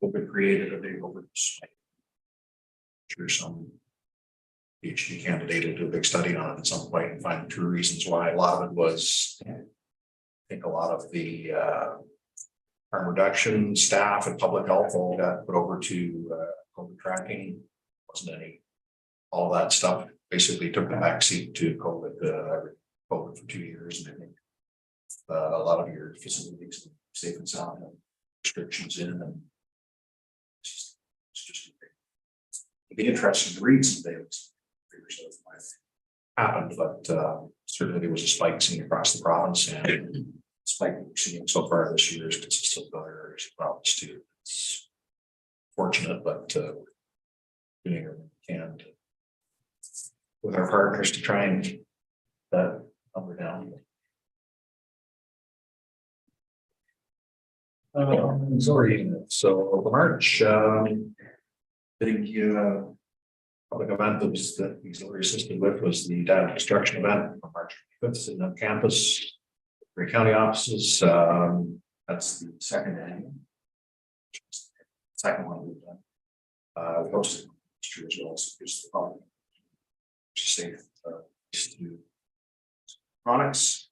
COVID created a big overdose spike. Sure, some PhD candidate will do a big study on it at some point and find two reasons why. A lot of it was, I think, a lot of the harm reduction staff and public health all got put over to COVID tracking. Wasn't any, all that stuff basically took the backseat to COVID. COVID for 2 years, and I think a lot of your facilities safe and sound have restrictions in, and it's just it'd be interesting to read some things happened, but certainly there was a spike seen across the province, and the spike we're seeing so far this year is consistent with other areas of the province too. It's fortunate, but doing everything we can with our partners to try and keep that number down. Sorry, so the March big public event that was that auxiliary assisted with was the data destruction event on March 5th in the campus, Grey County offices. That's the second one we've done. We hosted last year as well, so it's the public safe to products.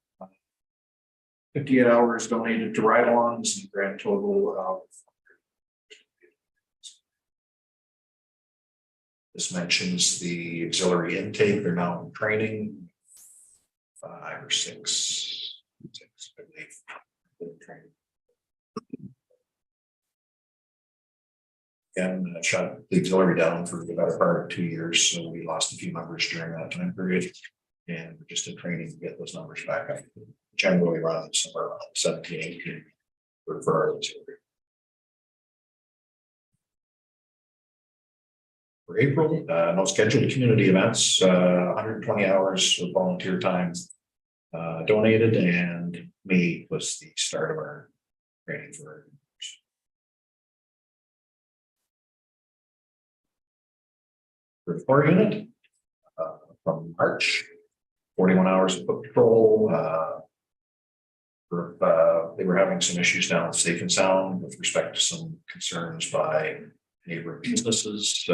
58 hours donated to ride-alongs, and grand total of. This mentions the auxiliary intake. They're now in training. 5 or 6, I believe, training. And shut the auxiliary down for the better part of 2 years, so we lost a few members during that time period, and we're just in training to get those numbers back up. Generally around somewhere around 17, 18 for our auxiliary. For April, no scheduled community events, 120 hours of volunteer time donated, and May was the start of our training for our members. For the core unit, from March, 41 hours of foot patrol. They were having some issues down with Safe and Sound with respect to some concerns by neighboring businesses.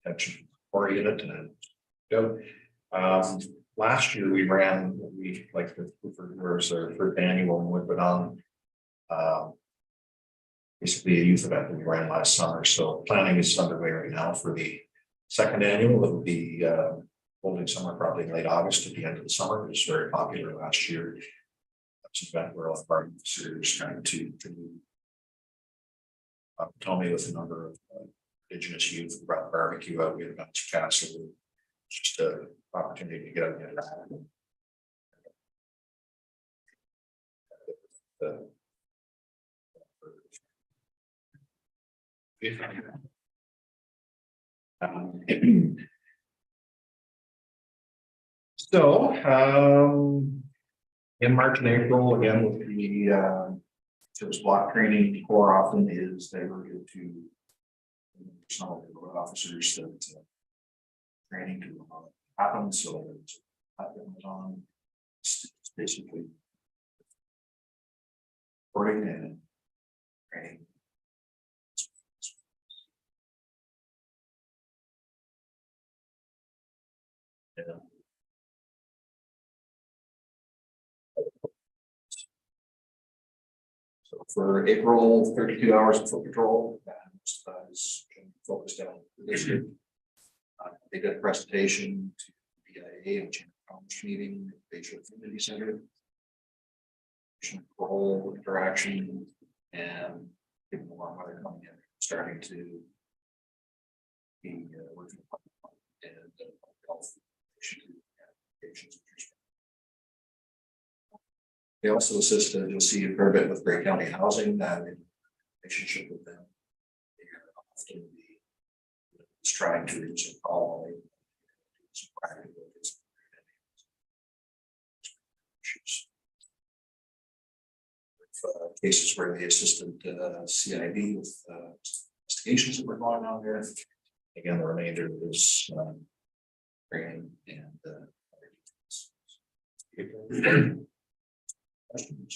Attention core unit and go. Last year we ran like the third annual and we put on basically a youth event that we ran last summer. So planning is underway right now for the second annual that will be holding somewhere probably in late August at the end of the summer. It was very popular last year. That's an event where a lot of our officers trying to tell me with a number of Indigenous youth brought barbecue out. We had a bunch of cats, so just an opportunity to get out and So, in March and April, again, with the service block training, the core often is diverted to some of the road officers that training to happen, so it's on. It's basically recording and training. Yeah. So for April, 32 hours of foot patrol, most of that is focused on the district. They did a presentation to BIA and Challenge meeting, Bayshore Community Center. Role interaction and given the warm weather coming in, starting to be working and health applications. They also assist, you'll see a fair bit with Gray County Housing, that in relationship with them. They are often just trying to reach a call. Cases where they assisted CID with investigations that were going on there. Again, the remainder is training and questions.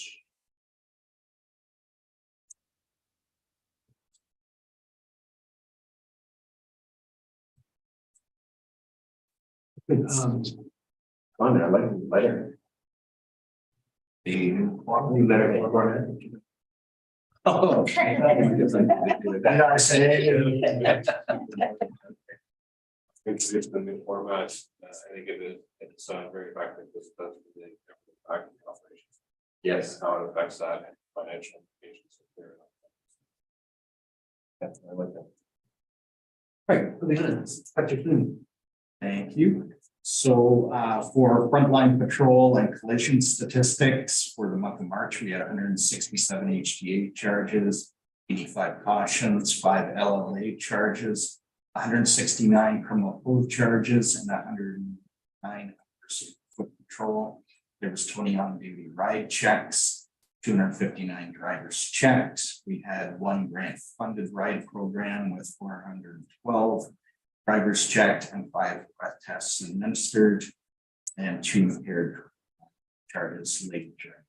On there, like letter. The New letter. oh, It's just the new format. I think it's very effective. Because that's the operations. Yes, how it affects that financial implications. I like that. Right, moving on, Dr. Clune. Thank you. So for frontline patrol and collision statistics for the month of March, we had 167 HTA charges, 85 cautions, 5 LLA charges, 169 criminal code charges, and 109 foot patrol. There was 20 on-duty ride checks, 259 drivers checked. We had 1 grant-funded ride program with 412 drivers checked and 5 breath tests administered, and 2 impaired charges later.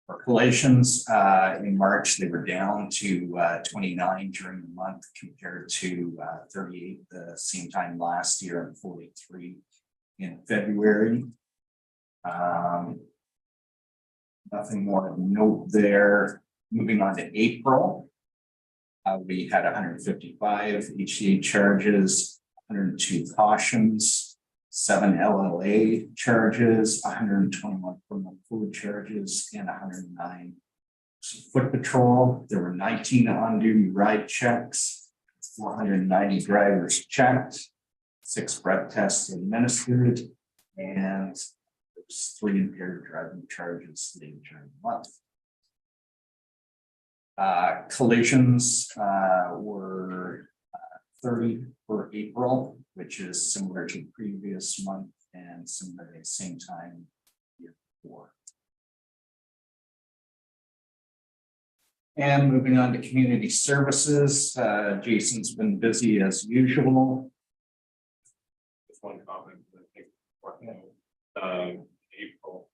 For collisions in March, they were down to 29 during the month compared to 38 the same time last year and 43 in February. Nothing more to note there. Moving on to April. We had 155 HCA charges, 102 cautions, 7 LLA charges, 121 criminal code charges, and 109 foot patrol. There were 19 on-duty ride checks, 490 drivers checked, 6 breath tests administered, and there's 3 impaired driving charges later during the month. Collisions were 30 for April, which is similar to the previous month and similar to the same time year before. And moving on to community services, Jason's been busy as usual. Just one comment. I think April.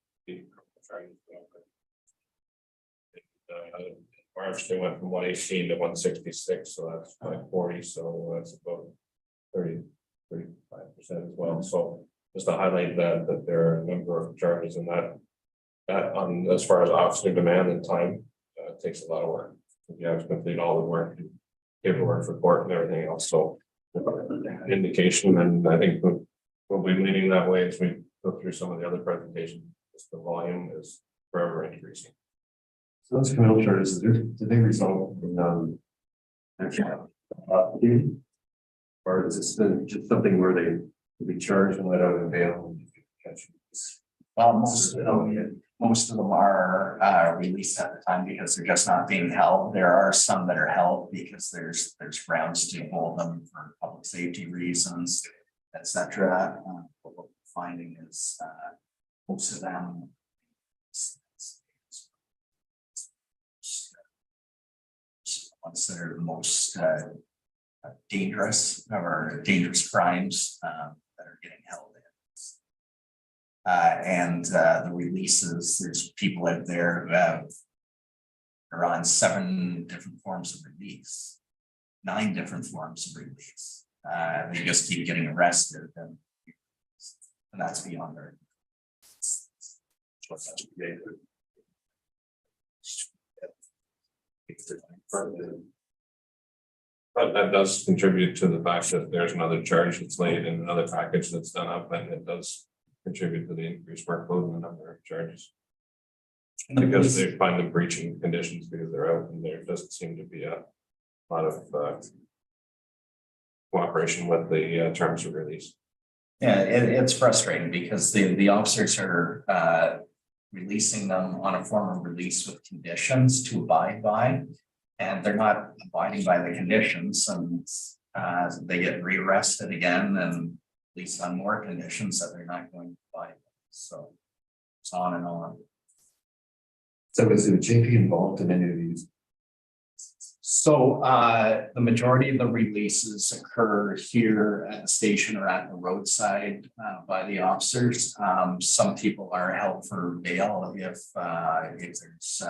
March, they went from 118 to 166, so that's like 40, so that's about 35% as well. So just to highlight that there are a number of charges in that on as far as officer demand and time takes a lot of work. You have to complete all the work, paperwork for court and everything else. So indication, and I think we'll be leaning that way as we go through some of the other presentations. The volume is forever increasing. So those criminal charges, did they result in actual duty? Or is this just something where they will be charged and let out on bail? Most of them are released at the time because they're just not being held. There are some that are held because there's grounds to hold them for public safety reasons. etc. But what we're finding is most of them ones that are the most dangerous or dangerous crimes that are getting held in. And the releases, there's people out there who are on 7 different forms of release, 9 different forms of release. They just keep getting arrested, and that's beyond their. But that does contribute to the fact that there's another charge that's laid in another package that's done up, and it does contribute to the increased workload and the number of charges. Because they find them breaching conditions because they're out, and there doesn't seem to be a lot of cooperation with the terms of release. Yeah, it's frustrating because the officers are releasing them on a form of release with conditions to abide by, and they're not abiding by the conditions, and they get rearrested again and released on more conditions that they're not going to abide by. So it's on and on. So is the JP involved in any of these? So the majority of the releases occur here at the station or at the roadside by the officers. Some people are held for bail if there's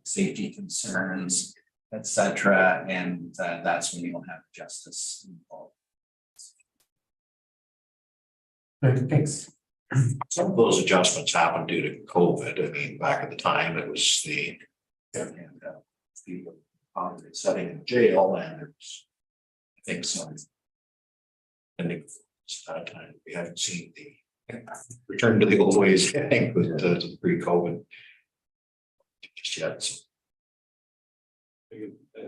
safety concerns, etc. And that's when you'll have justice involved. Thanks. Some of those adjustments happened due to COVID. I mean, back at the time, it was the people setting in jail, and there's, I think, some. And that time we haven't seen the return to the old ways, I think, with the pre-COVID just yet. So.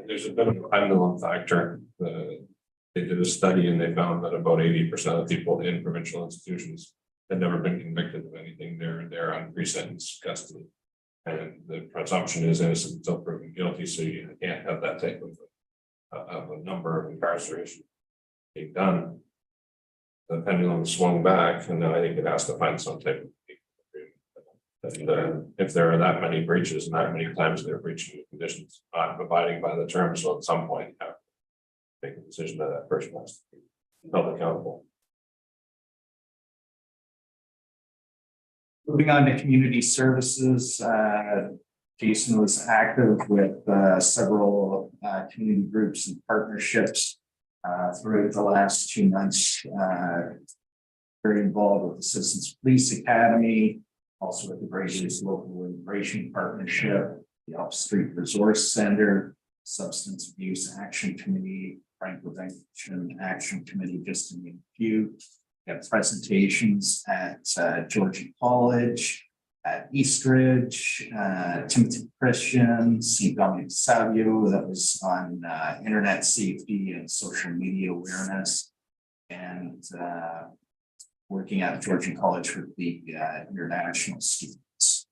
There's a bit of a pendulum factor. They did a study and they found that about 80% of people in provincial institutions had never been convicted of anything. They're on pre-sentence custody, and the presumption is innocent until proven guilty. So you can't have that type of a number of incarceration being done. The pendulum swung back, and now I think it has to find some type of agreement. And if there are that many breaches and that many times they're breaching the conditions, not abiding by the terms, so at some point you have to make a decision that that person has to be held accountable. Moving on to community services, Jason was active with several community groups and partnerships throughout the last 2 months. Very involved with the Citizens Police Academy, also with the Braziers Local Immigration Partnership, the Elf Street Resource Center, Substance Abuse Action Committee, Crime Prevention Action Committee, just to name a few. We have presentations at Georgian College, at Eastridge, Timothy Christian, St. Dominic Savio, that was on internet safety and social media awareness, and working at Georgian College with the international students.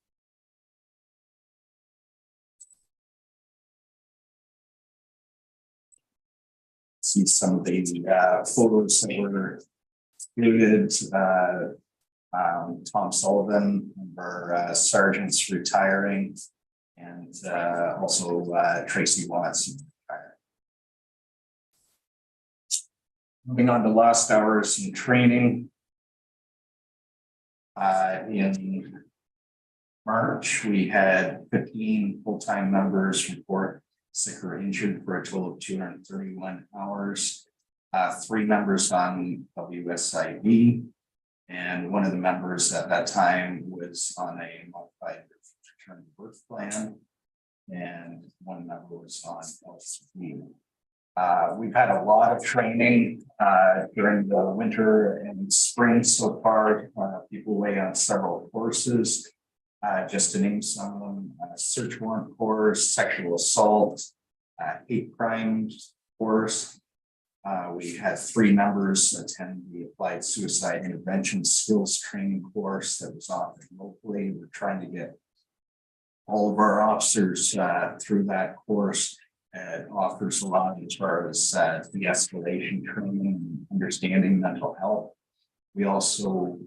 See some of the photos that were included. Tom Sullivan, our sergeants retiring, and also Tracy Watson. Moving on to lost hours in training. In March, we had 15 full-time members report sick or injured for a total of 231 hours. 3 members on WSIB, and one of the members at that time was on a modified return to work plan, and one member was on LCD. We've had a lot of training during the winter and spring so far. People away on several courses. Just to name some of them: search warrant course, sexual assault, hate crimes course. We had 3 members attend the applied suicide intervention skills training course that was offered locally. We're trying to get all of our officers through that course. It offers a lot as far as de-escalation training and understanding mental health. We also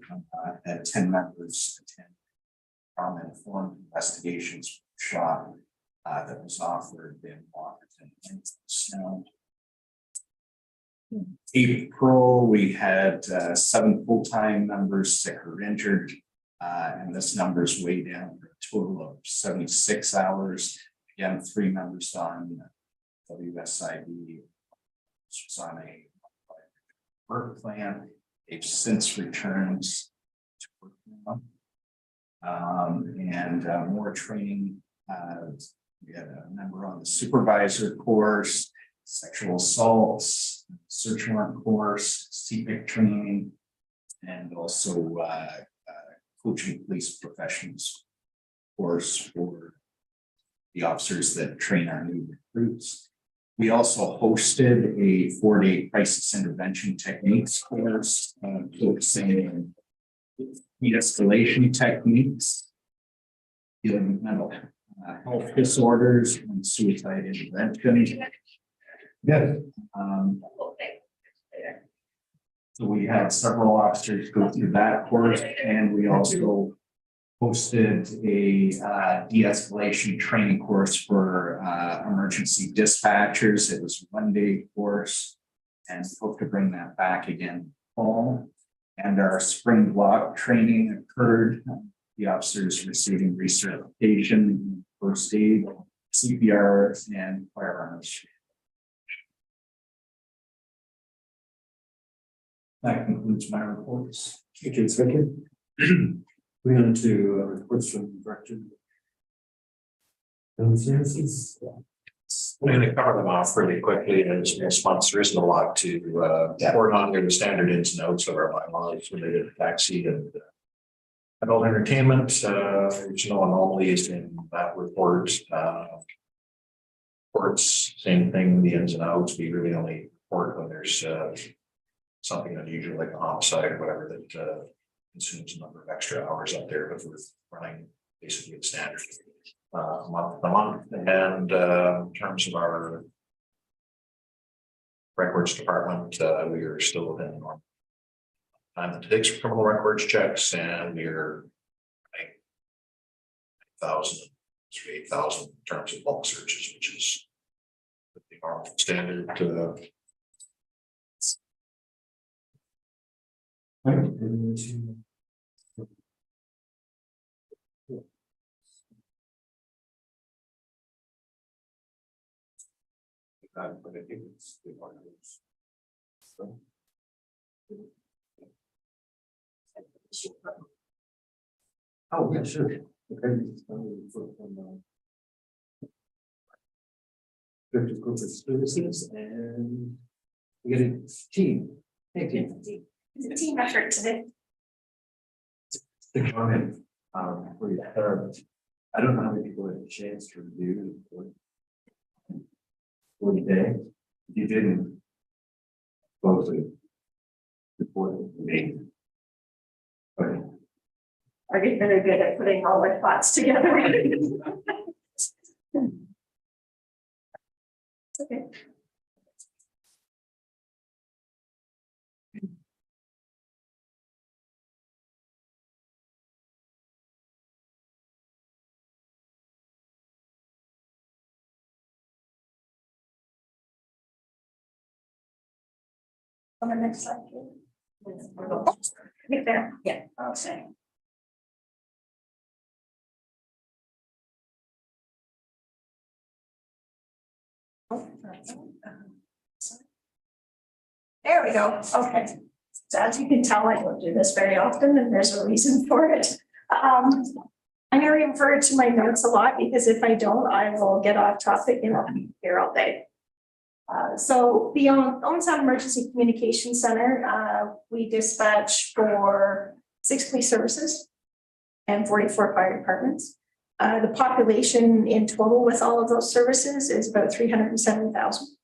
had 10 members attend trauma-informed investigations workshop that was offered in Washington. So, April, we had 7 full-time members sick or injured, and this number is way down for a total of 76 hours. Again, 3 members on WSIB, which was on a work plan. They've since returned to work now. And more training. We had a member on the supervisor course, sexual assaults, search warrant course, CPIC training, and also coaching police professionals course for the officers that train our new recruits. We also hosted a 4-day crisis intervention techniques course, focusing on de-escalation techniques, dealing with mental health disorders and suicide intervention. Yes. So we had several officers go through that course, and we also hosted a de-escalation training course for emergency dispatchers. It was a 1-day course, and hope to bring that back again fall. And our spring block training occurred. The officers receiving recertification, first aid, CPR, and firearms. That concludes my reports. Thank you, Inspector. Moving on to reports from Director. Services. I'm going to cover them off really quickly as most months. There isn't a lot to report on. They're the standard ins and outs of our bylaws related to taxi and adult entertainment. There's no anomalies in that report. Reports, same thing, the ins and outs. We really only report when there's something unusual like a homicide or whatever that consumes a number of extra hours up there, but we're running basically the standard month to month. And in terms of our records department, we are still within the normal time that it takes for criminal records checks, and we're 8,000 in terms of bulk searches, which is the normal standard. But I think it's the partners. So. Oh, yeah, sure. Okay. Director of Corporate Services, and we get a team. Thank you. It's a team effort today. The comment, for you, I don't know how many people had a chance to review the 40 days. You didn't close the report the meeting. But Are getting really good at putting all my thoughts together. Okay. On the next slide. Right there, yeah, I'll say. There we go, okay. So as you can tell, I don't do this very often, and there's a reason for it. I'm gonna refer to my notes a lot, because if I don't, I will get off topic and I'll be here all day. So the Owensound Emergency Communication Center, we dispatch for 6 police services and 44 fire departments. The population in total with all of those services is about 307,000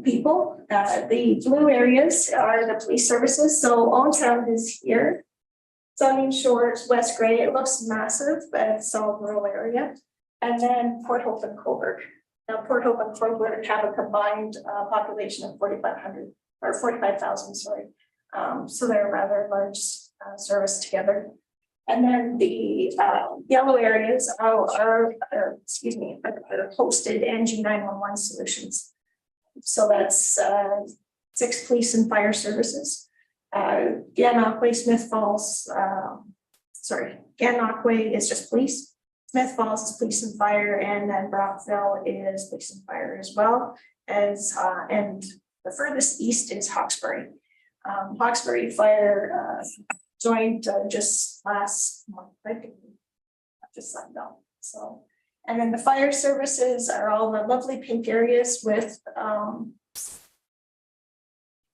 people. The blue areas are the police services. So Owensound is here. Sunning Shores, West Gray, it looks massive, but it's all rural area. And then Port Hope and Coburg. Now, Port Hope and Fort Worth have a combined population of 4,500 or 45,000, sorry. So they're a rather large service together. And then the yellow areas are hosted NG 911 solutions. So that's 6 police and fire services. Gananoque, Smith Falls, Gananoque is just police. Smith Falls is police and fire, and then Brockville is police and fire as well as, and the furthest east is Hawkesbury. Hawkesbury Fire joined just last month, I think, just let go. So, and then the fire services are all the lovely pink areas with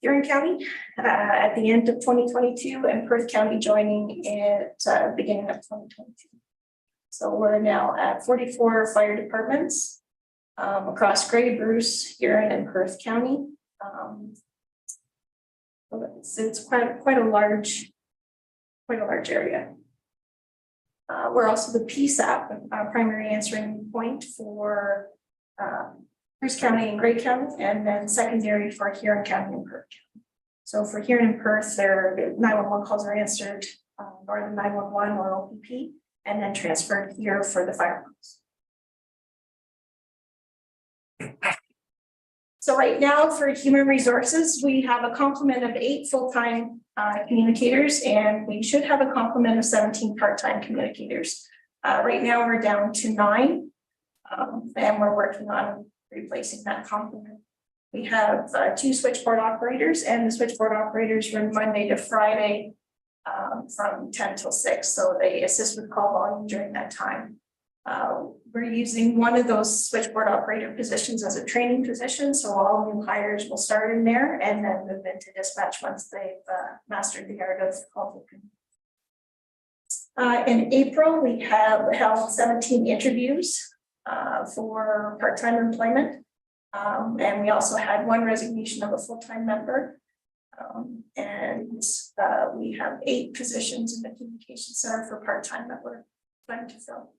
Huron County at the end of 2022 and Perth County joining at beginning of 2022. So we're now at 44 fire departments across Grey, Bruce, Huron, and Perth County. It's quite a large area. We're also the PSAP, primary answering point for Bruce County and Grey County, and then secondary for Huron County and Perth County. So for Huron and Perth, their 911 calls are answered Northern 911 or OPP, and then transferred here for the fire calls. So right now for human resources, we have a complement of 8 full-time communicators, and we should have a complement of 17 part-time communicators. Right now we're down to 9, and we're working on replacing that complement. We have 2 switchboard operators, and the switchboard operators run Monday to Friday from 10 till 6. So they assist with call volume during that time. We're using one of those switchboard operator positions as a training position. So all new hires will start in there and then move into dispatch once they've mastered the art of call booking. In April, we have held 17 interviews for part-time employment. And we also had 1 resignation of a full-time member. And we have 8 positions in the communication center for part-time that we're trying to fill.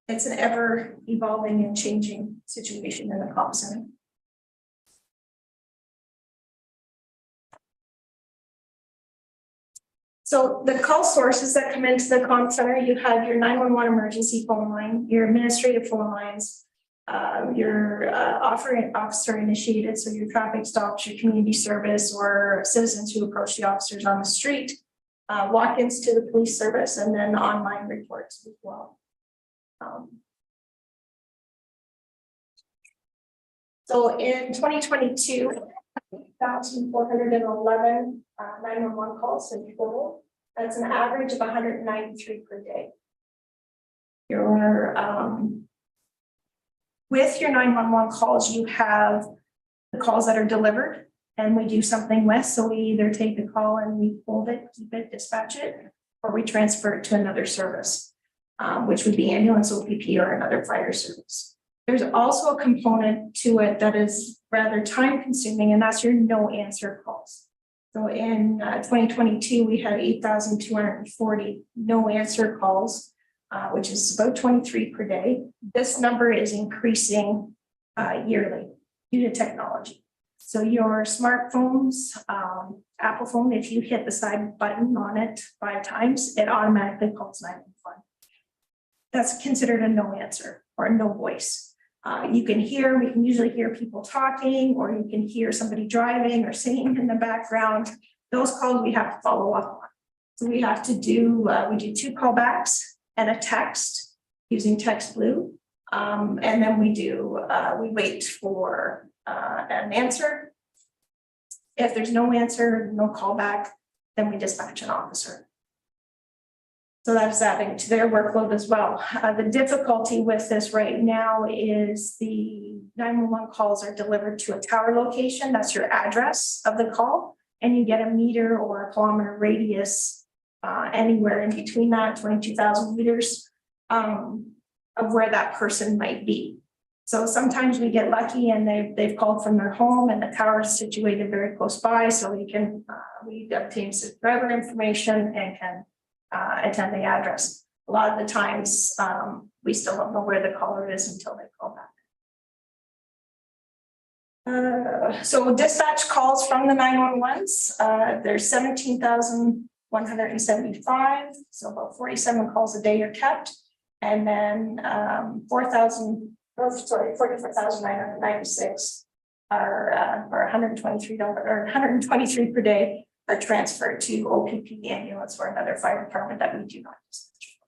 It's an ever evolving and changing situation in the call center. So the call sources that come into the comm center, you have your 911 emergency phone line, your administrative phone lines, your officer initiated, so your traffic stops, your community service, or citizens who approach the officers on the street, walk-ins to the police service, and then online reports as well. So in 2022, 1,411 911 calls in total. That's an average of 193 per day. Your with your 911 calls, you have the calls that are delivered and we do something with. So we either take the call and we hold it, keep it, dispatch it, or we transfer it to another service, which would be ambulance, OPP, or another fire service. There's also a component to it that is rather time consuming, and that's your no answer calls. So in 2022, we had 8,240 no answer calls, which is about 23 per day. This number is increasing yearly due to technology. So your smartphones, Apple phone, if you hit the side button on it 5 times, it automatically calls 911. That's considered a no answer or a no voice. We can usually hear people talking, or you can hear somebody driving or singing in the background. Those calls we have to follow up on. So we have to do, we do 2 callbacks and a text using Text Blue. And then we wait for an answer. If there's no answer, no callback, then we dispatch an officer. So that's adding to their workload as well. The difficulty with this right now is the 911 calls are delivered to a tower location. That's your address of the call. And you get a meter or a kilometer radius anywhere in between that, 22,000 meters of where that person might be. So sometimes we get lucky and they've called from their home and the tower is situated very close by. So we can, we obtain subscriber information and can attend the address. a lot of the times, we still don't know where the caller is until they call back. So dispatch calls from the 911s, there's 17,175, so about 47 calls a day are kept. And then 44,996 are $123 or $123 per day are transferred to OPP ambulance or another fire department that we do not dispatch.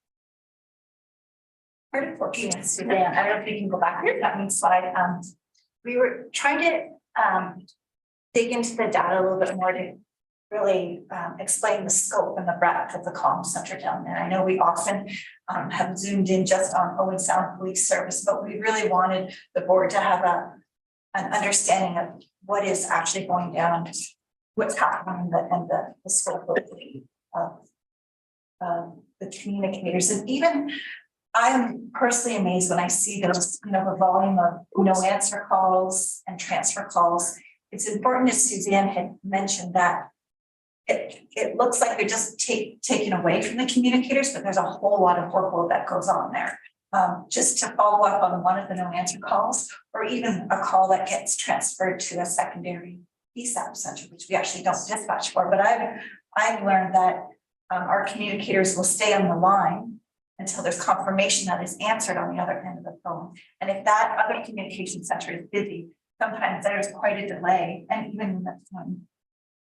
Part of what we asked today, I don't know if you can go back here, that means slide. We were trying to dig into the data a little bit more to really explain the scope and the breadth of the comm center down there. I know we often have zoomed in just on Owen Sound Police Service, but we really wanted the board to have an understanding of what is actually going down, what's happening, and the scope of the communicators. And even I'm personally amazed when I see those, the volume of no answer calls and transfer calls. It's important, as Suzanne had mentioned, that it looks like they're just taken away from the communicators, but there's a whole lot of workload that goes on there. Just to follow up on one of the no answer calls, or even a call that gets transferred to a secondary PSAP center, which we actually don't dispatch for. But I've learned that our communicators will stay on the line until there's confirmation that is answered on the other end of the phone. And if that other communication center is busy, sometimes there's quite a delay. And even if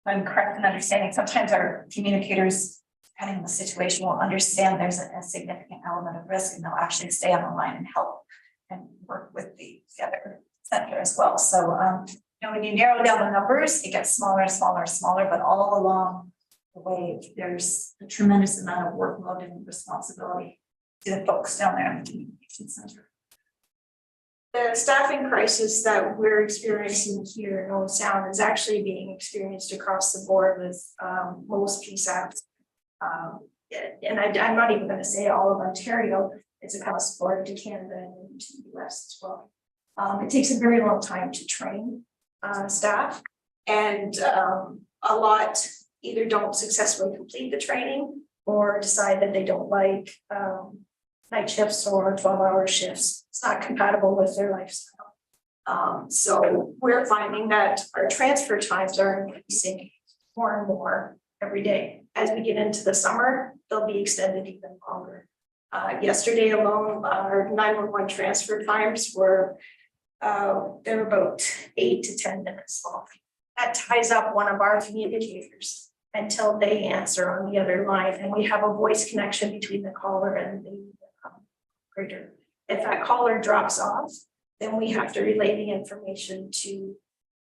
I'm correct in understanding, sometimes our communicators, depending on the situation, will understand there's a significant element of risk, and they'll actually stay on the line and help and work with the other center as well. So when you narrow down the numbers, it gets smaller and smaller and smaller, but all along the way, there's a tremendous amount of workload and responsibility to the folks down there in the communication center. The staffing crisis that we're experiencing here in Owen Sound is actually being experienced across the board with most PSAPs. And I'm not even going to say all of Ontario, it's across the board to Canada and to the US as well. It takes a very long time to train staff, and a lot either don't successfully complete the training or decide that they don't like night shifts or 12-hour shifts. It's not compatible with their lifestyle. So we're finding that our transfer times are increasing more and more every day. As we get into the summer, they'll be extended even longer. Yesterday alone, our 911 transfer times were they're about 8 to 10 minutes long. That ties up one of our communicators until they answer on the other line, and we have a voice connection between the caller and the operator. If that caller drops off, then we have to relay the information to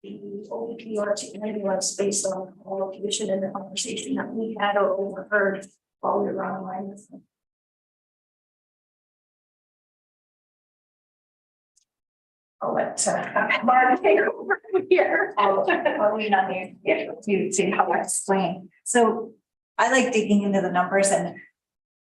the OPP or to ambulance based on the location and the conversation that we had or overheard while we were on the line with them. I'll let Mark take over here. I'll lean on you to see how I explain. So I like digging into the numbers,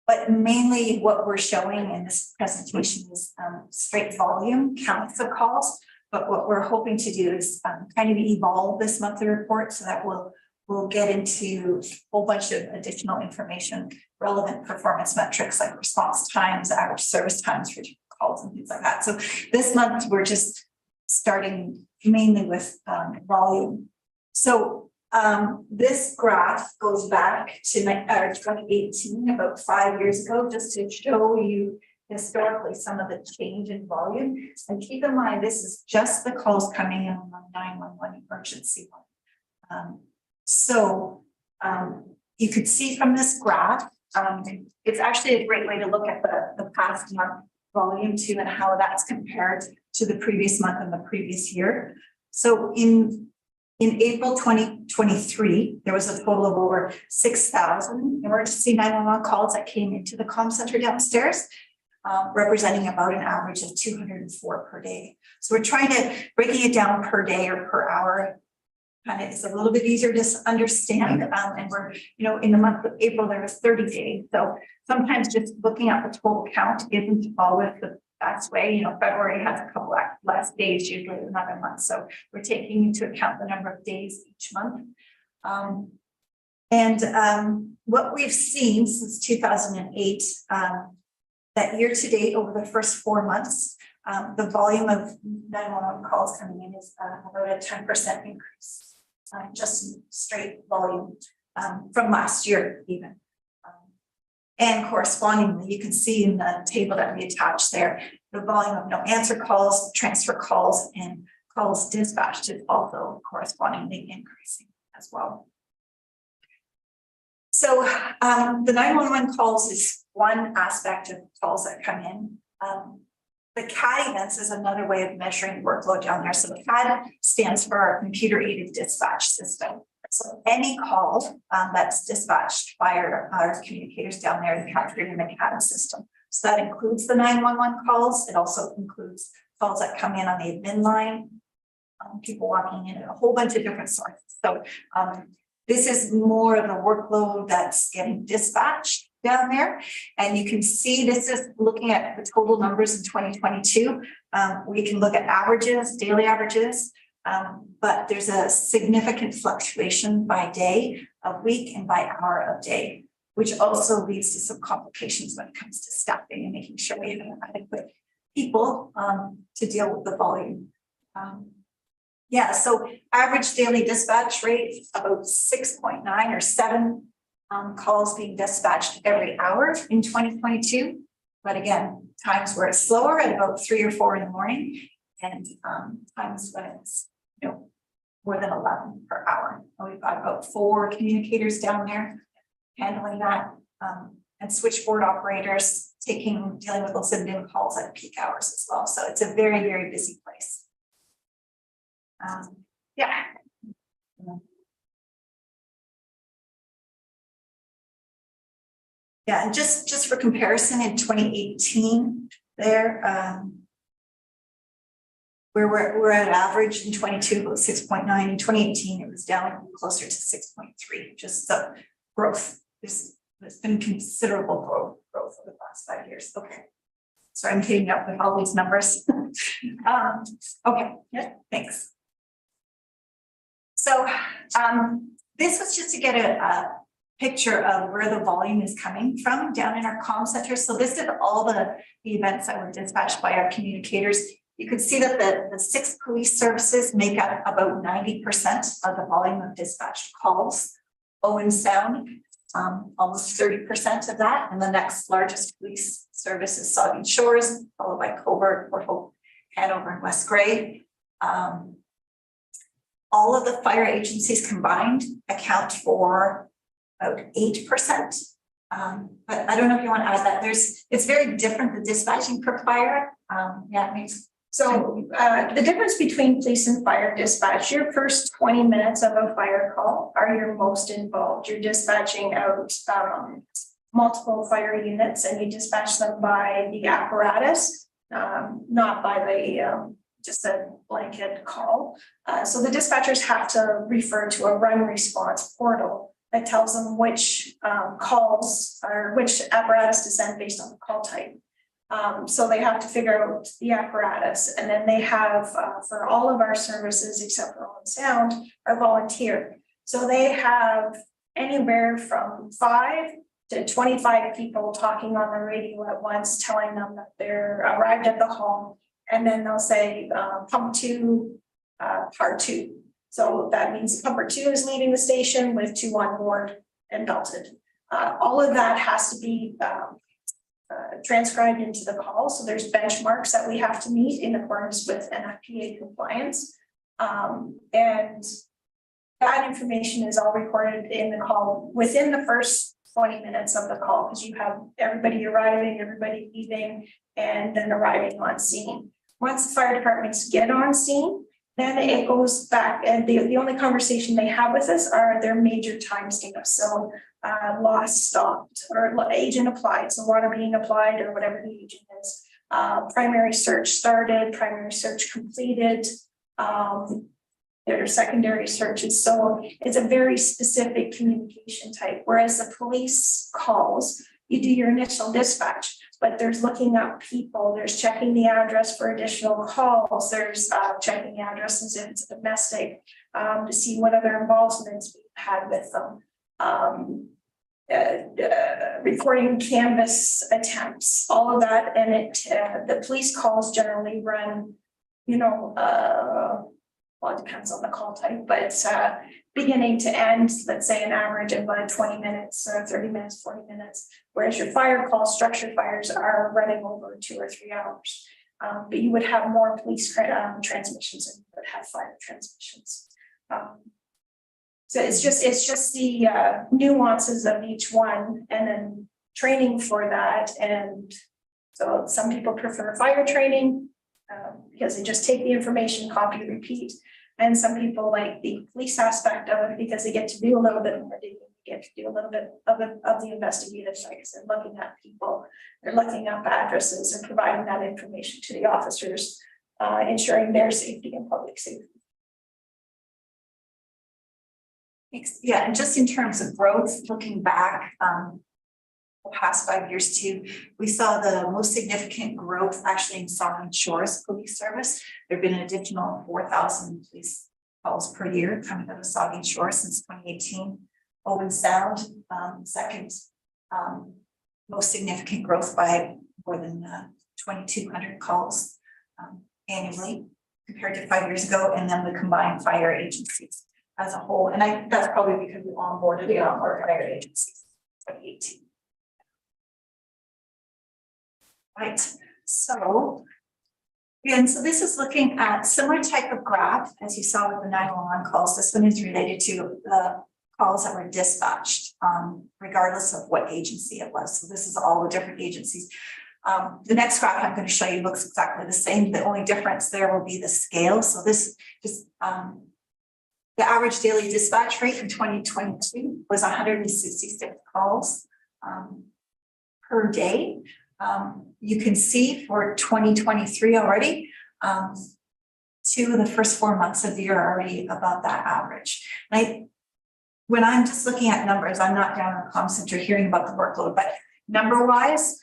but mainly what we're showing in this presentation is straight volume counts of calls. But what we're hoping to do is kind of evolve this monthly report so that we'll get into a whole bunch of additional information, relevant performance metrics like response times, average service times for calls and things like that. So this month we're just starting mainly with volume. So this graph goes back to 2018, about 5 years ago, just to show you historically some of the change in volume. And keep in mind, this is just the calls coming in on the 911 emergency line. You could see from this graph, it's actually a great way to look at the past month volume too, and how that's compared to the previous month and the previous year. So in April 2023, there was a total of over 6,000 emergency 911 calls that came into the comm center downstairs, representing about an average of 204 per day. So we're trying to breaking it down per day or per hour. Kind of is a little bit easier to understand. And we're, in the month of April, there was 30 days. So sometimes just looking at the total count isn't always the best way. February has a couple less days usually than another month. So we're taking into account the number of days each month. And what we've seen since 2008, that year to date over the first 4 months, the volume of 911 calls coming in is about a 10% increase, just in straight volume from last year even. And correspondingly, you can see in the table that we attached there, the volume of no answer calls, transfer calls, and calls dispatched is also correspondingly increasing as well. So the 911 calls is one aspect of calls that come in. The CAD events is another way of measuring workload down there. So the CAD stands for our computer aided dispatch system. So any call that's dispatched by our communicators down there is captured in the CAD system. So that includes the 911 calls. It also includes calls that come in on the admin line, people walking in, a whole bunch of different sources. So this is more of the workload that's getting dispatched down there. And you can see this is looking at the total numbers in 2022. We can look at averages, daily averages, but there's a significant fluctuation by day of week and by hour of day, which also leads to some complications when it comes to staffing and making sure we have adequate people to deal with the volume. Yeah, so average daily dispatch rate about 6.9 or 7 calls being dispatched every hour in 2022. But again, times where it's slower at about 3 or 4 in the morning, and times when it's more than 11 per hour. And we've got about 4 communicators down there handling that, and switchboard operators dealing with those admin calls at peak hours as well. So it's a very, very busy place. Yeah. Yeah, and just for comparison, in 2018, there where we're at average in 22 about 6.9. In 2018, it was down closer to 6.3. Just the growth. There's been considerable growth over the last 5 years. Okay. So I'm hitting up with all these numbers. Okay, yeah, thanks. So this was just to get a picture of where the volume is coming from down in our comm center. So this is all the events that were dispatched by our communicators. You can see that the 6 police services make up about 90% of the volume of dispatched calls. Owen Sound, almost 30% of that. And the next largest police service is Saugeen Shores, followed by Cobourg, Port Hope, Hanover, and West Grey. All of the fire agencies combined account for about 8%. But I don't know if you want to add that. It's very different, the dispatching per fire. Yeah, it makes. So the difference between police and fire dispatch, your first 20 minutes of a fire call are your most involved. You're dispatching out multiple fire units and you dispatch them by the apparatus, not by the just a blanket call. So the dispatchers have to refer to a run response portal that tells them which calls or which apparatus to send based on the call type. So they have to figure out the apparatus, and then they have for all of our services except for Owen Sound are volunteer. So they have anywhere from 5 to 25 people talking on the radio at once, telling them that they're arrived at the home, and then they'll say pump 2, part 2. So that means pumper 2 is leaving the station with 2 on board and belted. All of that has to be transcribed into the call. So there's benchmarks that we have to meet in accordance with NFPA compliance. And that information is all recorded in the call within the first 20 minutes of the call, because you have everybody arriving, everybody leaving, and then arriving on scene. Once the fire departments get on scene, then it goes back, and the only conversation they have with us are their major timestamps. So loss stopped or agent applied, so water being applied or whatever the agent is. Primary search started, primary search completed, their secondary searches. So it's a very specific communication type. Whereas the police calls, you do your initial dispatch, but there's looking up people, there's checking the address for additional calls, there's checking the addresses if it's domestic, to see what other involvements we've had with them. recording canvas attempts, all of that, and the police calls generally run, well, it depends on the call type, but it's beginning to end, let's say an average of about 20 minutes or 30 minutes, 40 minutes, whereas your fire calls, structured fires are running over 2 or 3 hours. But you would have more police transmissions and you would have fire transmissions. So it's just the nuances of each one, and then training for that. And so some people prefer fire training because they just take the information, copy, repeat. And some people like the police aspect of it because they get to do a little bit more digging, get to do a little bit of the investigative side. And looking at people, they're looking up addresses and providing that information to the officers, ensuring their safety and public safety. Yeah, and just in terms of growth, looking back the past 5 years too, we saw the most significant growth actually in Saugeen Shores Police Service. There have been an additional 4,000 police calls per year coming out of Saugeen Shores since 2018. Owen Sound, second most significant growth by more than 2,200 calls annually compared to 5 years ago, and then the combined fire agencies as a whole. And that's probably because we onboarded a lot more fire agencies in 2018. Right, so again, so this is looking at similar type of graph as you saw with the 911 calls. This one is related to the calls that were dispatched, regardless of what agency it was. So this is all the different agencies. The next graph I'm going to show you looks exactly the same. The only difference there will be the scale. So this just the average daily dispatch rate in 2022 was 166 calls per day. You can see for 2023 already, 2 of the first 4 months of the year are already above that average. When I'm just looking at numbers, I'm not down in the comm center hearing about the workload, but number wise,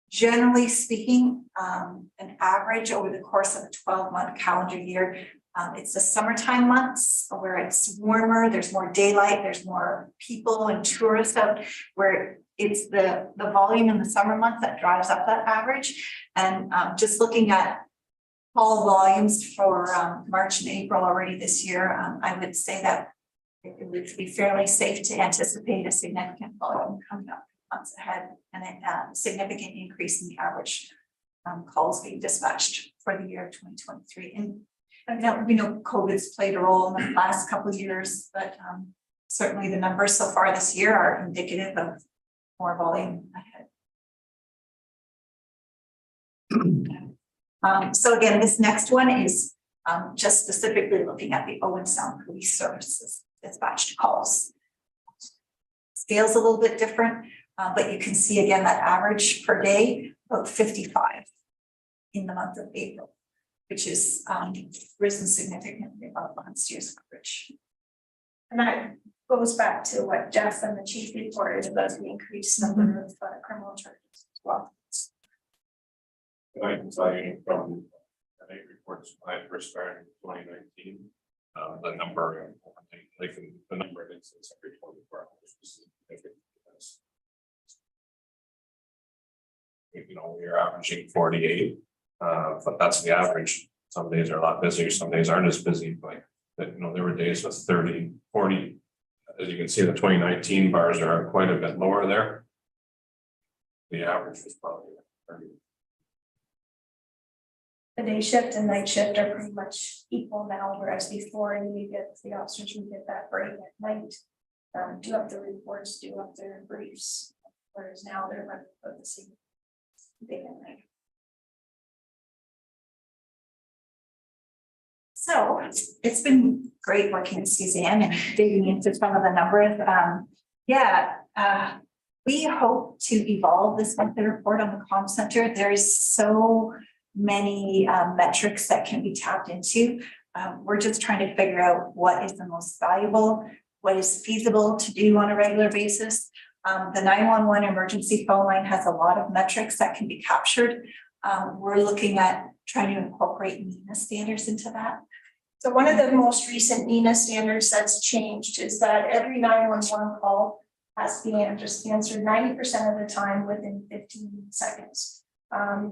generally speaking, an average over the course of a 12-month calendar year, it's the summertime months where it's warmer, there's more daylight, there's more people and tourists out, where it's the volume in the summer months that drives up that average. And just looking at call volumes for March and April already this year, I would say that it would be fairly safe to anticipate a significant volume coming up months ahead, and a significant increase in the average calls being dispatched for the year 2023. And we know COVID's played a role in the last couple of years, but certainly the numbers so far this year are indicative of more volume ahead. So again, this next one is just specifically looking at the Owen Sound Police Services dispatched calls. Scale's a little bit different, but you can see again that average per day about 55 in the month of April, which is risen significantly above last year's average. And that goes back to what Jeff and the chief reported about the increased number of criminal charges as well. I can tell you from the reports when I first started in 2019, the number of incidents every 24 hours was significant. We are averaging 48, but that's the average. Some days are a lot busier, some days aren't as busy, but there were days with 30, 40. As you can see, the 2019 bars are quite a bit lower there. The average was probably 30. The day shift and night shift are pretty much equal now, whereas before you get the officers would get that break at night, do up the reports, do up their briefs, whereas now they're running about the same day and night. So it's been great working with Suzanne and digging into some of the numbers. We hope to evolve this monthly report on the comm center. There's so many metrics that can be tapped into. We're just trying to figure out what is the most valuable, what is feasible to do on a regular basis. The 911 emergency phone line has a lot of metrics that can be captured. We're looking at trying to incorporate NEMA standards into that. So one of the most recent NENA standards that's changed is that every 911 call has to be answered 90% of the time within 15 seconds.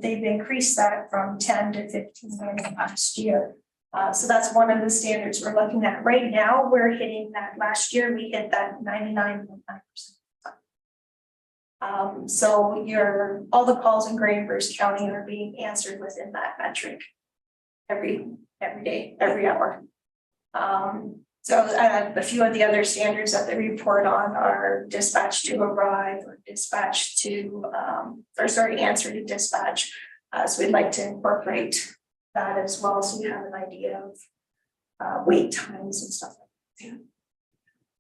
They've increased that from 10 to 15 in the last year. So that's one of the standards we're looking at. Right now, we're hitting that. Last year, we hit that 99.9%. So all the calls in Greenbush County are being answered within that metric every day, every hour. So a few of the other standards that they report on are dispatch to arrive or dispatch to, answer to dispatch. So we'd like to incorporate that as well, so you have an idea of wait times and stuff like that.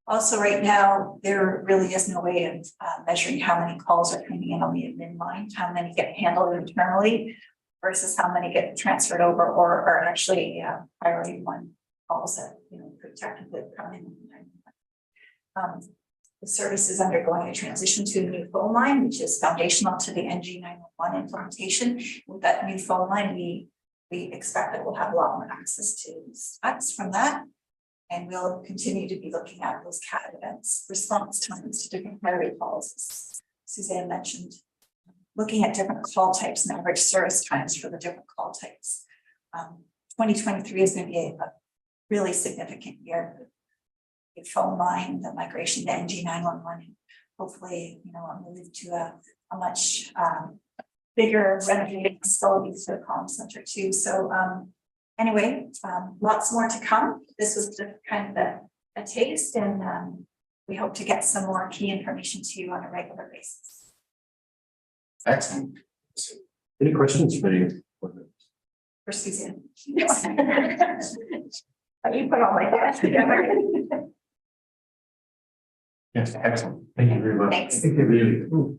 Also, right now, there really is no way of measuring how many calls are coming in on the admin line, how many get handled internally versus how many get transferred over or are actually priority one calls that could technically come in. The service is undergoing a transition to a new phone line, which is foundational to the NG 911 implementation. With that new phone line, we expect that we'll have a lot more access to stats from that. And we'll continue to be looking at those CAT events, response times to different priority calls, as Suzanne mentioned, looking at different call types and average service times for the different call types. 2023 is going to be a really significant year. The phone line, the migration to NG 911, and hopefully, a move to a much bigger renovated facility to the comm center too. So anyway, lots more to come. This was just kind of a taste, and we hope to get some more key information to you on a regular basis. Excellent. Any questions for you? For Suzanne. You put all my thoughts together. Yes, excellent. Thank you very much. Thanks. Thank you. Really cool.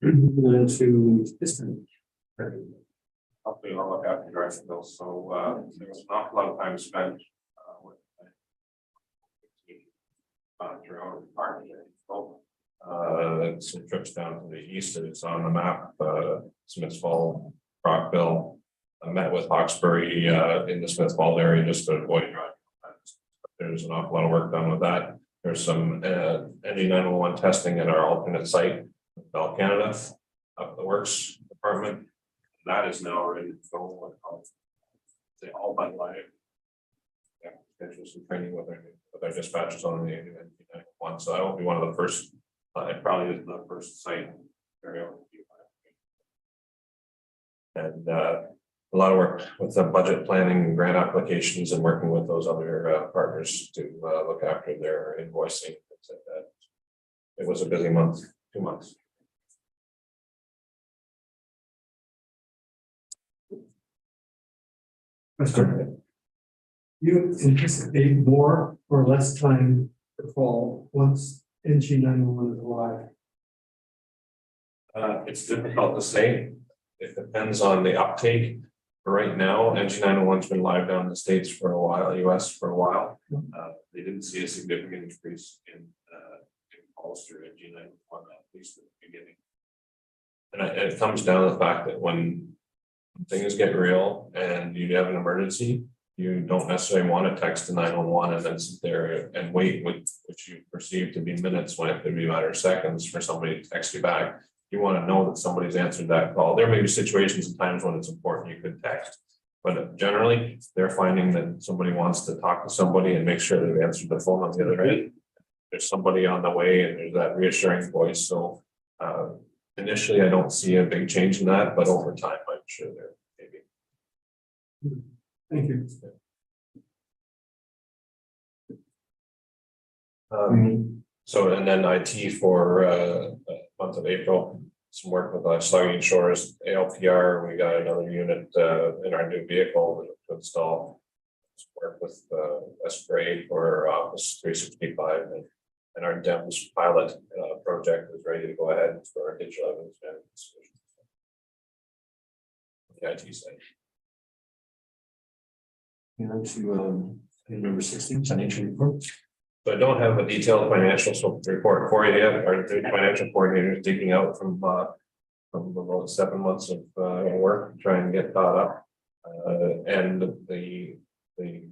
Moving into this one. I'll do all look after direction bill. So there was an awful lot of time spent with throughout the park. Some trips down to the east, it's on the map, Smiths Fall, Rockville. I met with Hawkesbury in the Smiths Falls area just to avoid driving. There's an awful lot of work done with that. There's some NG 911 testing at our alternate site, Bell Canada, up the works department. That is now ready to go. They all but live. Yeah, schedule some training with our dispatchers on the NG 911. So that will be one of the first. It probably is the first site area. And a lot of work with the budget planning, grant applications, and working with those other partners to look after their invoicing. Things like that. It was a busy month, 2 months. Question. You anticipate more or less time to fall once NG 911 is alive? It's difficult to say. It depends on the uptake. Right now, NG 911's been live down in the States for a while, US for a while. They didn't see a significant increase in calls through NG 911, at least at the beginning. And it comes down to the fact that when things get real and you have an emergency, you don't necessarily want to text to 911 and then sit there and wait, which you perceive to be minutes when it could be a matter of seconds for somebody to text you back. You want to know that somebody's answered that call. There may be situations and times when it's important you could text, but generally they're finding that somebody wants to talk to somebody and make sure they've answered the phone on the other end. There's somebody on the way and there's that reassuring voice. So initially I don't see a big change in that, but over time I'm sure there may be. Thank you. So and then IT for month of April, some work with Slugging Shores ALPR. We got another unit in our new vehicle to install. Some work with S-Grade for Office 365 and our DEMS pilot project is ready to go ahead for our digital evidence management solution. The IT side. On to number 16, financial report. So I don't have a detailed financial report for you yet. Our financial coordinator is digging out from about 7 months of work to try and get caught up. And the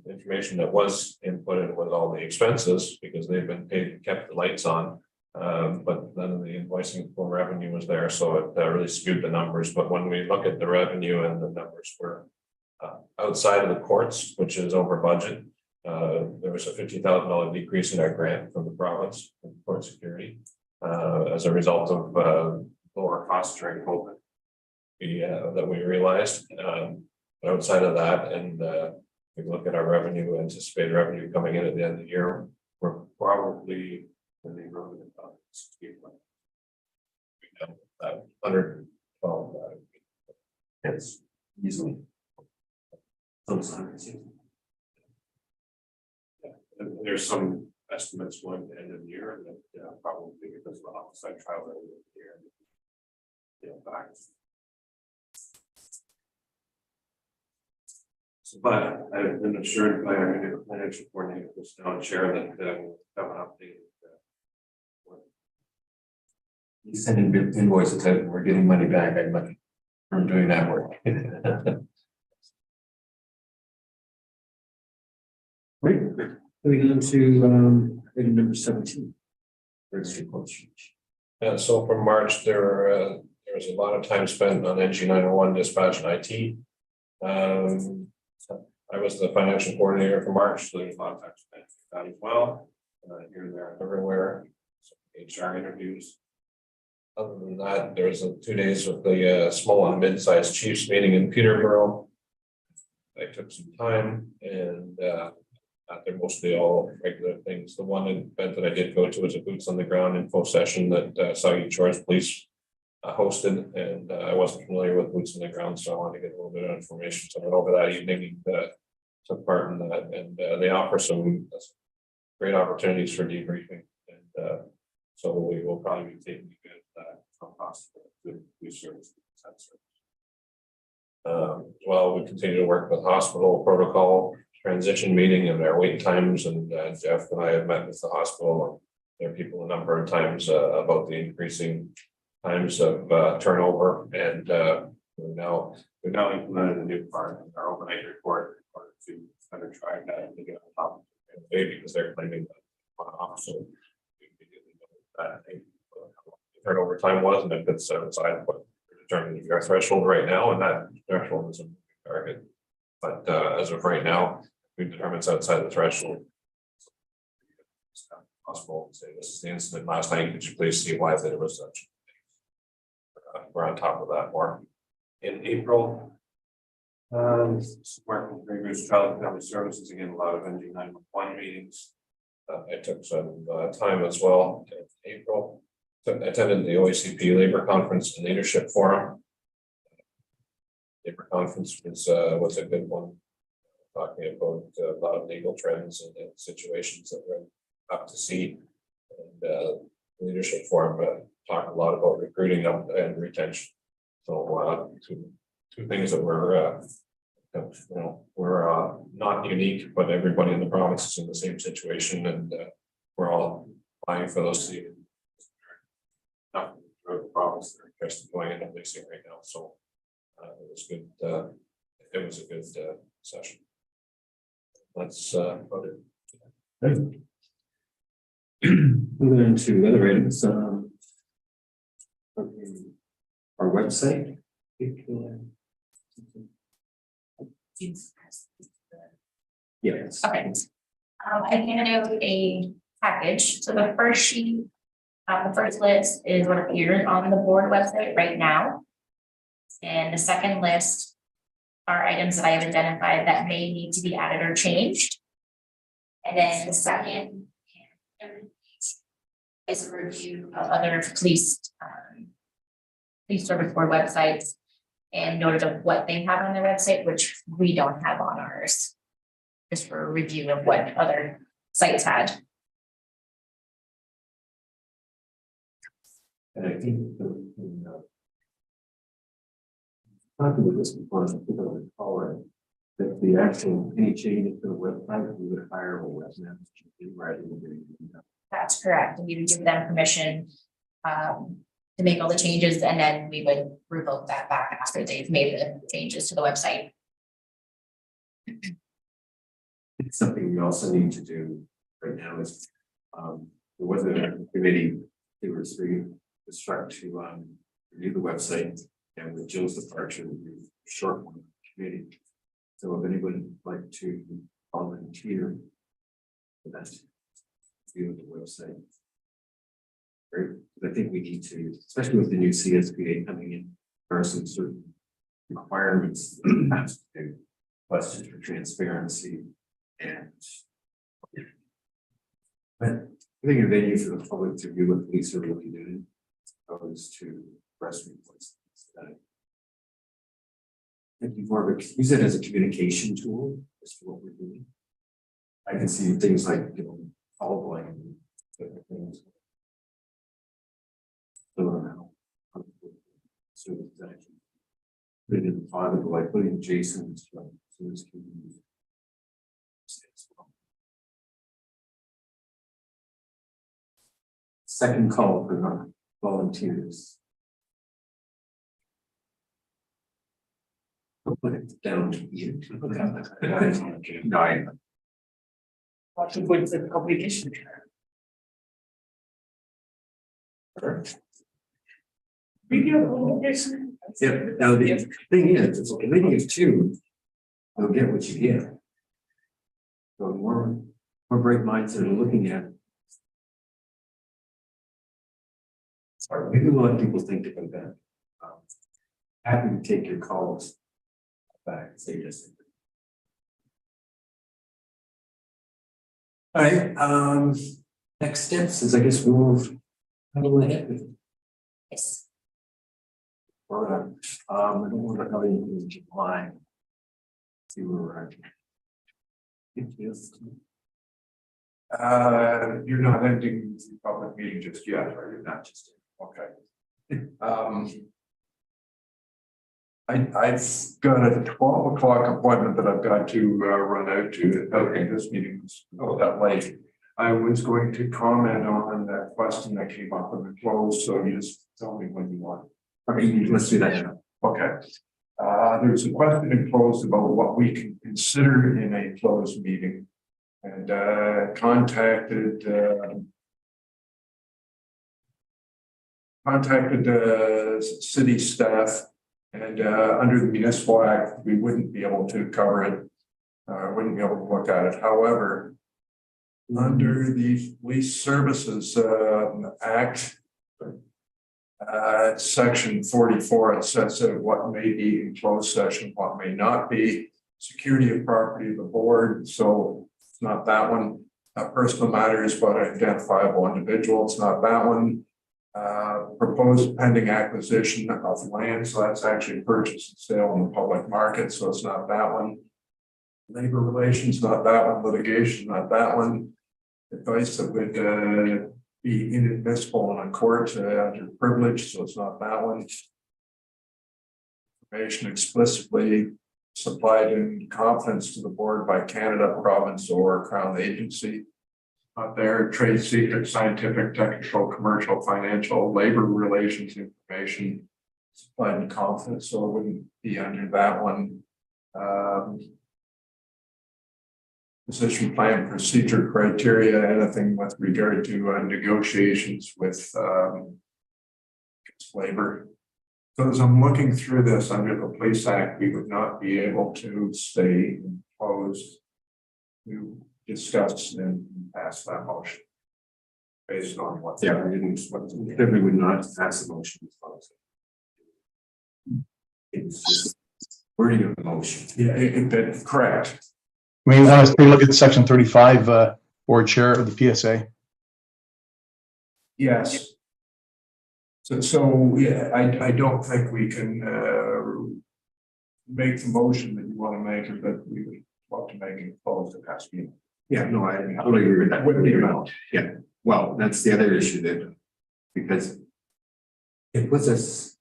information that was inputted was all the expenses because they've been paid and kept the lights on. But none of the invoicing for revenue was there, so it really skewed the numbers. But when we look at the revenue and the numbers were outside of the courts, which is over budget, there was a $50,000 decrease in our grant from the province in court security as a result of lower costs during COVID that we realized. But outside of that, and we look at our revenue, anticipated revenue coming in at the end of the year, we're probably in the neighborhood of about 60. 112. Yes, easily. And there's some estimates going to end of the year that probably because of the outside trial that we here. Back. But I've been assured by our new financial coordinator, this town chair, that we'll have an update. You send in invoices that we're getting money back from doing that work. Great. Moving on to item number 17. Yeah, so from March, there was a lot of time spent on NG901 dispatch and IT. I was the financial coordinator for March, so there's a lot of time spent on that as well. Here and there, everywhere. So HR interviews. Other than that, there was 2 days with the small and mid-sized chiefs meeting in Peterborough. I took some time and they're mostly all regular things. The one event that I did go to was a boots on the ground info session that Saugus Shores Police hosted, and I wasn't familiar with boots on the ground, so I wanted to get a little bit of information. So I went over that evening and took part in that, and they offer some great opportunities for debriefing, and so we will probably be taking a good from hospital to service. Well, we continue to work with hospital protocol transition meeting and their wait times, and Jeff and I have met with the hospital. There are people a number of times about the increasing times of turnover, and we've now implemented a new part in our overnight report in order to kind of try that to get on top of it, because they're claiming that off. So we immediately know that turnover time was, and if it's outside what we're determining our threshold right now, and that threshold is a target. But as of right now, we determine it's outside the threshold. It's not possible to say this is the incident last night. Could you please see why there was such? We're on top of that more. In April, working with Rangers Child and Family Services, again, a lot of NG911 meetings. I took some time as well in April. Attended the OSPSB Labor Conference and Leadership Forum. Labor Conference was a good one, talking about a lot of legal trends and situations that we're up to see. And Leadership Forum talked a lot about recruiting and retention. So two things that were we're not unique, but everybody in the province is in the same situation, and we're all vying for those seats. Not the province that are interested in going into policing right now. So it was good. It was a good session. Let's vote it. Moving on to other items. Our website. Yes. Okay. I handed out a package. So the first sheet, the first list is what appears on the board website right now. And the second list are items that I have identified that may need to be added or changed. And then the second is a review of other police service board websites and noted of what they have on their website, which we don't have on ours. Just for a review of what other sites had. And I think talking about this before, I think I would call it that the actual any changes to the website, we would hire a webmaster rather than doing that. That's correct. And we would give them permission to make all the changes, and then we would revoke that back after they've made the changes to the website. It's something we also need to do right now is, there was a committee, there were three, was struck to, review the website, and with Jill's departure, we short one committee. So if anyone would like to volunteer for that, view of the website. Right, I think we need to, especially with the new CSBA coming in, there are some certain requirements that have to do, questions for transparency and. But I think a venue for the public to view what police are really doing, opposed to press reports. I think you more of a, use it as a communication tool as to what we're doing. I can see things like, all blame, different things. So it's actually put it in the file, like putting Jason's. Second call for volunteers. I'll put it down to you. Nine. What should we say, obligation? Yeah, now the thing is, it's a committee of two. You'll get what you get. So more bright minds that are looking at. Maybe we'll let people think about that. Happy to take your calls back, say yes. All right, next steps is I guess we'll handle ahead with it. Yes. Well, I don't want to have anything in July. See where we're at. You're not ending the public meeting just yet, or you're not just, okay. I've got a 12 o'clock appointment that I've got to run out to. Okay, this meeting was that late. I was going to comment on that question that came up in the close, so you just tell me when you want. Okay, let's do that. Okay. There's a question in closed about what we can consider in a closed meeting, and contacted city staff, and under the municipal act we wouldn't be able to cover it, wouldn't be able to look at it. However, under the Police Services Act, section 44, it says what may be in closed session, what may not be. Security of property of the board, so it's not that one. Personal matters about an identifiable individual, it's not that one. Proposed pending acquisition of land, so that's actually purchase and sale in the public market, so it's not that one. Labor relations, not that one. Litigation, not that one. Advice that would be inadmissible in a court under privilege, so it's not that one. Information explicitly supplied in confidence to the board by Canada, province, or Crown agency. Not there. Trade secret, scientific, technical, commercial, financial, labor relations information supplied in confidence, so it wouldn't be under that one. Position plan, procedure, criteria, anything with regard to negotiations with labor. So as I'm looking through this under the Police Act, we would not be able to stay closed to discuss and pass that motion based on what. Yeah, we didn't, we would not pass the motion. It's just wording of the motion. Yeah, correct. We want to take a look at section 35, board chair of the PSA. Yes. So yeah, I don't think we can make the motion that you want to make, or that we would love to make it close the past meeting. Yeah, no, I totally agree with that. With the amount. Yeah, well, that's the other issue that, because it puts us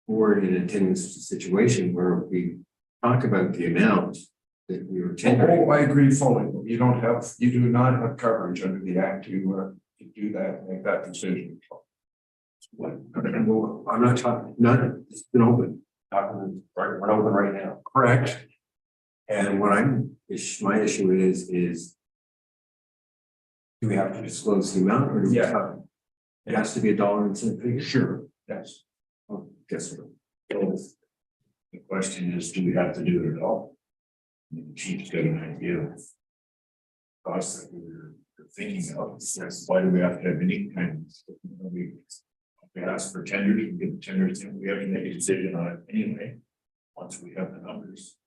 forward in a tense situation where we talk about the amount that we were tendering. Oh, I agree fully. You do not have coverage under the act to do that, make that decision. What? Well, I'm not talking, none, it's been open. We're open right now. Correct. And what my issue is. Do we have to disclose the amount or do we Yeah. have? It has to be a dollar and cent figure? Sure, yes. Oh, guess what? The question is, do we have to do it at all? The chief's got an idea of costs that we're thinking of. Yes, why do we have to have any kind of, we ask for tenders, we get the tenders, and we have to make a decision on it anyway. Once we have the numbers.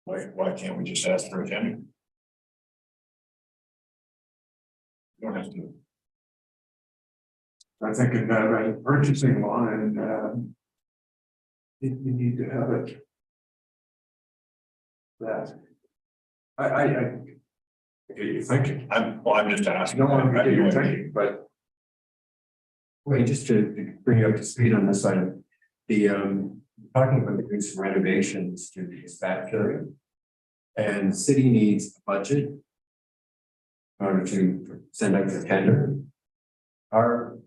Why can't we just ask for a tender? You don't have to. I think in that purchasing line, you need to have it. That. I Okay, you're thinking. I'm just asking. I don't want to get your thinking, but. Wait, just to bring you up to speed on this item, talking about doing some renovations to the dispatch area. And the city needs a budget. In order to send out the tender. Our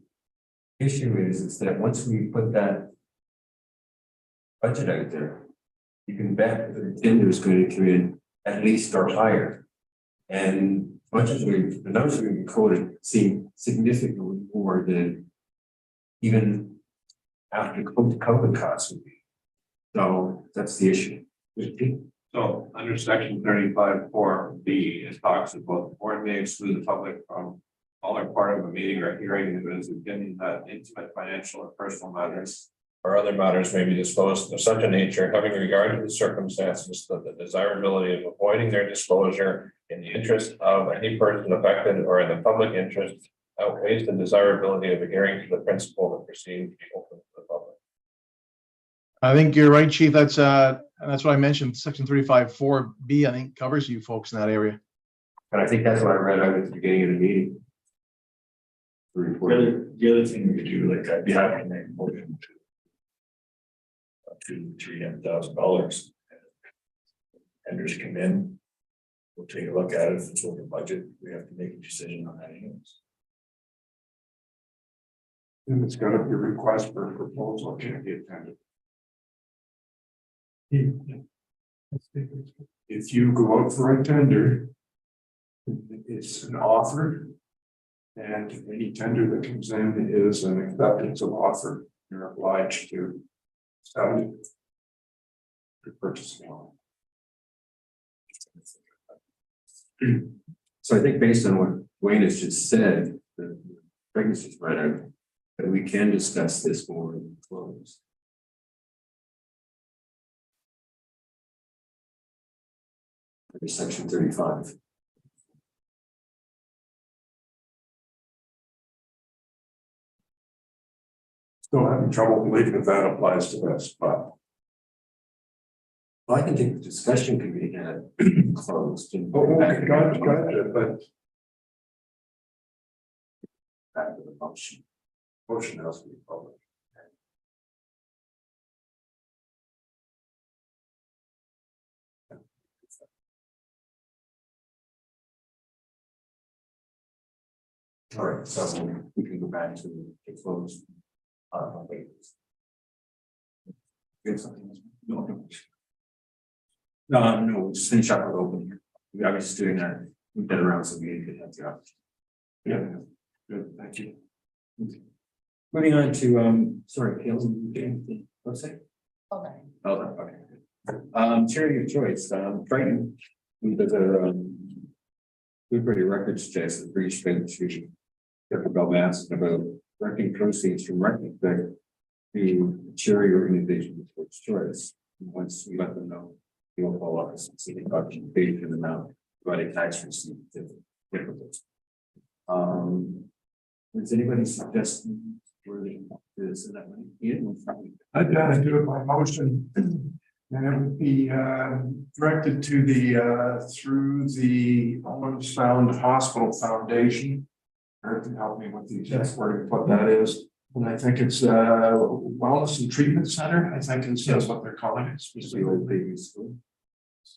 issue is that once we put that budget out there, you can bet that the tender is going to come in at least or higher. And much as the numbers we've been quoted seem significantly more than even after COVID costs would be. So that's the issue. So under section 35(4)(b), it talks about the board may exclude the public from all or part of a meeting or hearing if it is within that intimate financial or personal matters. Or other matters may be disclosed of such a nature, having regard to the circumstances that the desirability of avoiding their disclosure in the interest of any person affected or in the public interest outweighs the desirability of adhering to the principle that proceedings be open to the public. I think you're right, Chief. That's what I mentioned. Section 35(4)(b), I think covers you folks in that area. And I think that's what I read out at the beginning of the meeting. The other thing we could do, like I'd be happy to make a motion to $300,000. Tenders come in. We'll take a look at it. If it's over budget, we have to make a decision on that anyways. And it's gotta be a request for a proposal, can't be attended. If you go out for a tender, it's an offer. And any tender that comes in is an acceptance of offer. You're obliged to study the purchasing on. So I think based on what Wayne has just said, the pregnancy's right out, that we can discuss this more in close. Section 35. Still having trouble believing that that applies to this, but Well, I can think the discussion could be had closed. And gotcha, but back to the motion. motion has to be published. All right, so we can go back to the closed. Wait. You have something else? No, just finish up with open here. We are just doing that. We get around so we could have the option. Yeah, good, thank you. Moving on to, sorry, Kayla, website? Okay. Oh, okay. Charity of choice, Triton, who does a, Blueberry Records Chest, reached out to Bell Mass about directing proceeds from record to charity organization towards choice. And once we let them know, the overall office and see the documentation amount, providing tax receipt. Does anybody suggest where they is that money? I'd do it by motion. And it would be directed to the through the Owens Sound Hospital Foundation. Eric can help me with the exact wording of what that is. And I think it's Wellness and Treatment Center. I think it's that's what they're calling it. It's the old baby school.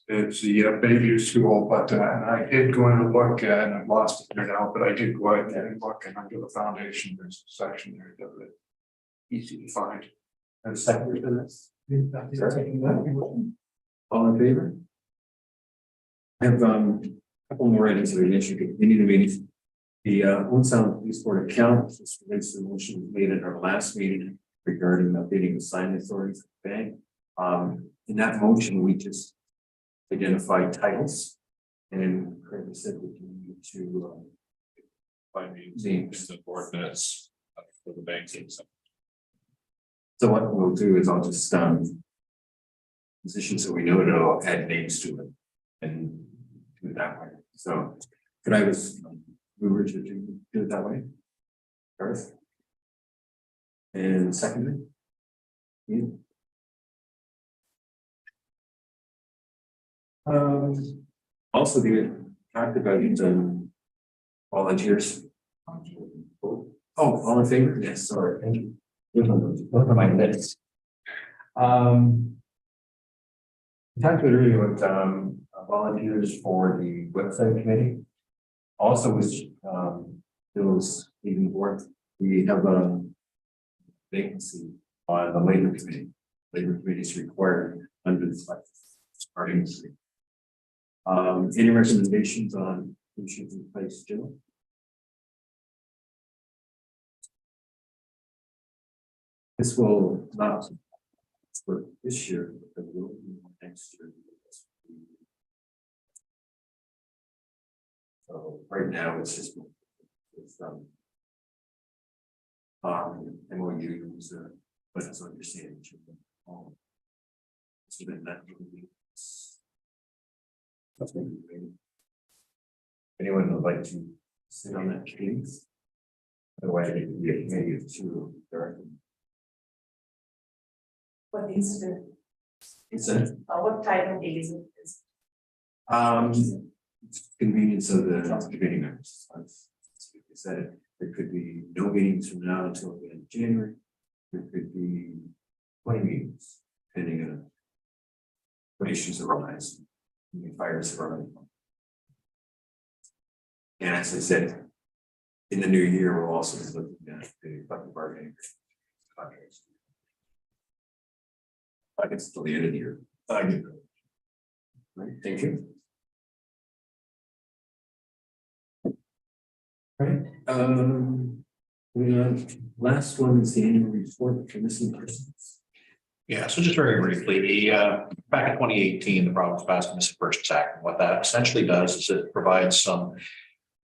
It's the Bayview School, but and I did go in and look and I've lost it there now, but I did go out and look and under the foundation, there's a section there that easy to find. And second for this. All in favor? I have a couple more items that we should continue the meeting. The Old Sound Police Board account, this relates to the motion made at our last meeting regarding updating the sign authorities at the bank. In that motion, we just identified titles. And Craig said we can need to By means of ordinance for the banks. so what we'll do is I'll just positions that we know to I'll add names to it and do it that way. So could I was mover to do it that way? First. And secondly? You? Also we talked about volunteers. Oh, all in favor? Yes, sorry, thank you. Those are my minutes. We talked about earlier about volunteers for the website committee. Also, which Bill's leading board, we have a vacancy on the labor committee. Labor committee is required under the starting. Any recommendations on who should replace Jill? This will not for this year, but it will be next year. So right now it's just it's MOUs, but it's understanding. So then that will be. Anyone would like to sit on that committee? Otherwise, it could be a committee of two directly. What needs to, It's a what type of days is? convenience of the committee members. Like I said, there could be no meetings from now until the end of January. There could be 20 meetings, depending on what issues arise, fires arise. And as I said, in the new year, we'll also be looking at the collective bargaining contracts. I guess till the end of the year. Right, thank you. Right, last one is the annual report for missing persons. Yeah, so just very briefly, back in 2018, the province passed the Missing Persons Act. And what that essentially does is it provides some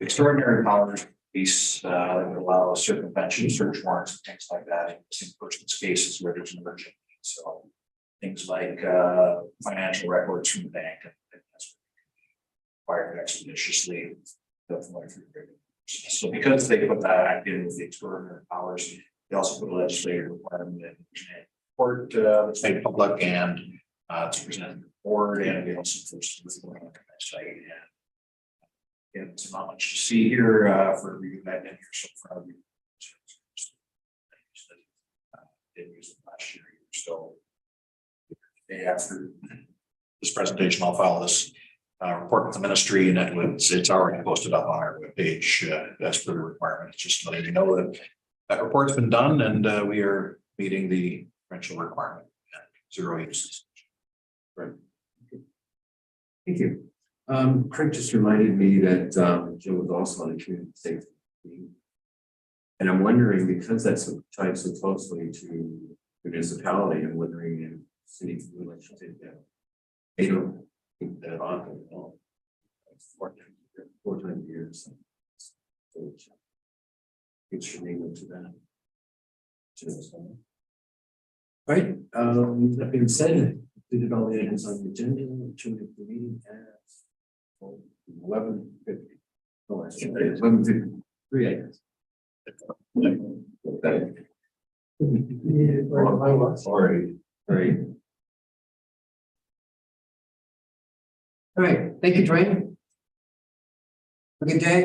extraordinary powers, that allow circumvention, search warrants, and things like that in missing persons cases where there's an emergency. So things like financial records from the bank and that's required expeditiously. So because they put that act in with the extraordinary powers, they also put a legislative requirement in report that's made public and to present to the board, and we also first on the website. And it's not much to see here for review that in here so far. Didn't use it last year, so day after this presentation, I'll file this report with the ministry, and it's already posted up on our webpage as per the requirement. It's just letting you know that that report's been done and we are meeting the provincial requirement at 0 uses. Right. Thank you. Craig just reminded me that Jill was also on the community safety team. And I'm wondering, because that's tied so closely to municipality, I'm wondering if city would like to take that. They don't think that often at all. It's 4 times a year. So it should name to that. Right. That being said, completed all the items on the agenda. Turning the meeting at 11:50. Oh, that's 11:53 items. Sorry. Right. All right, thank you, Dwayne. Have a good day.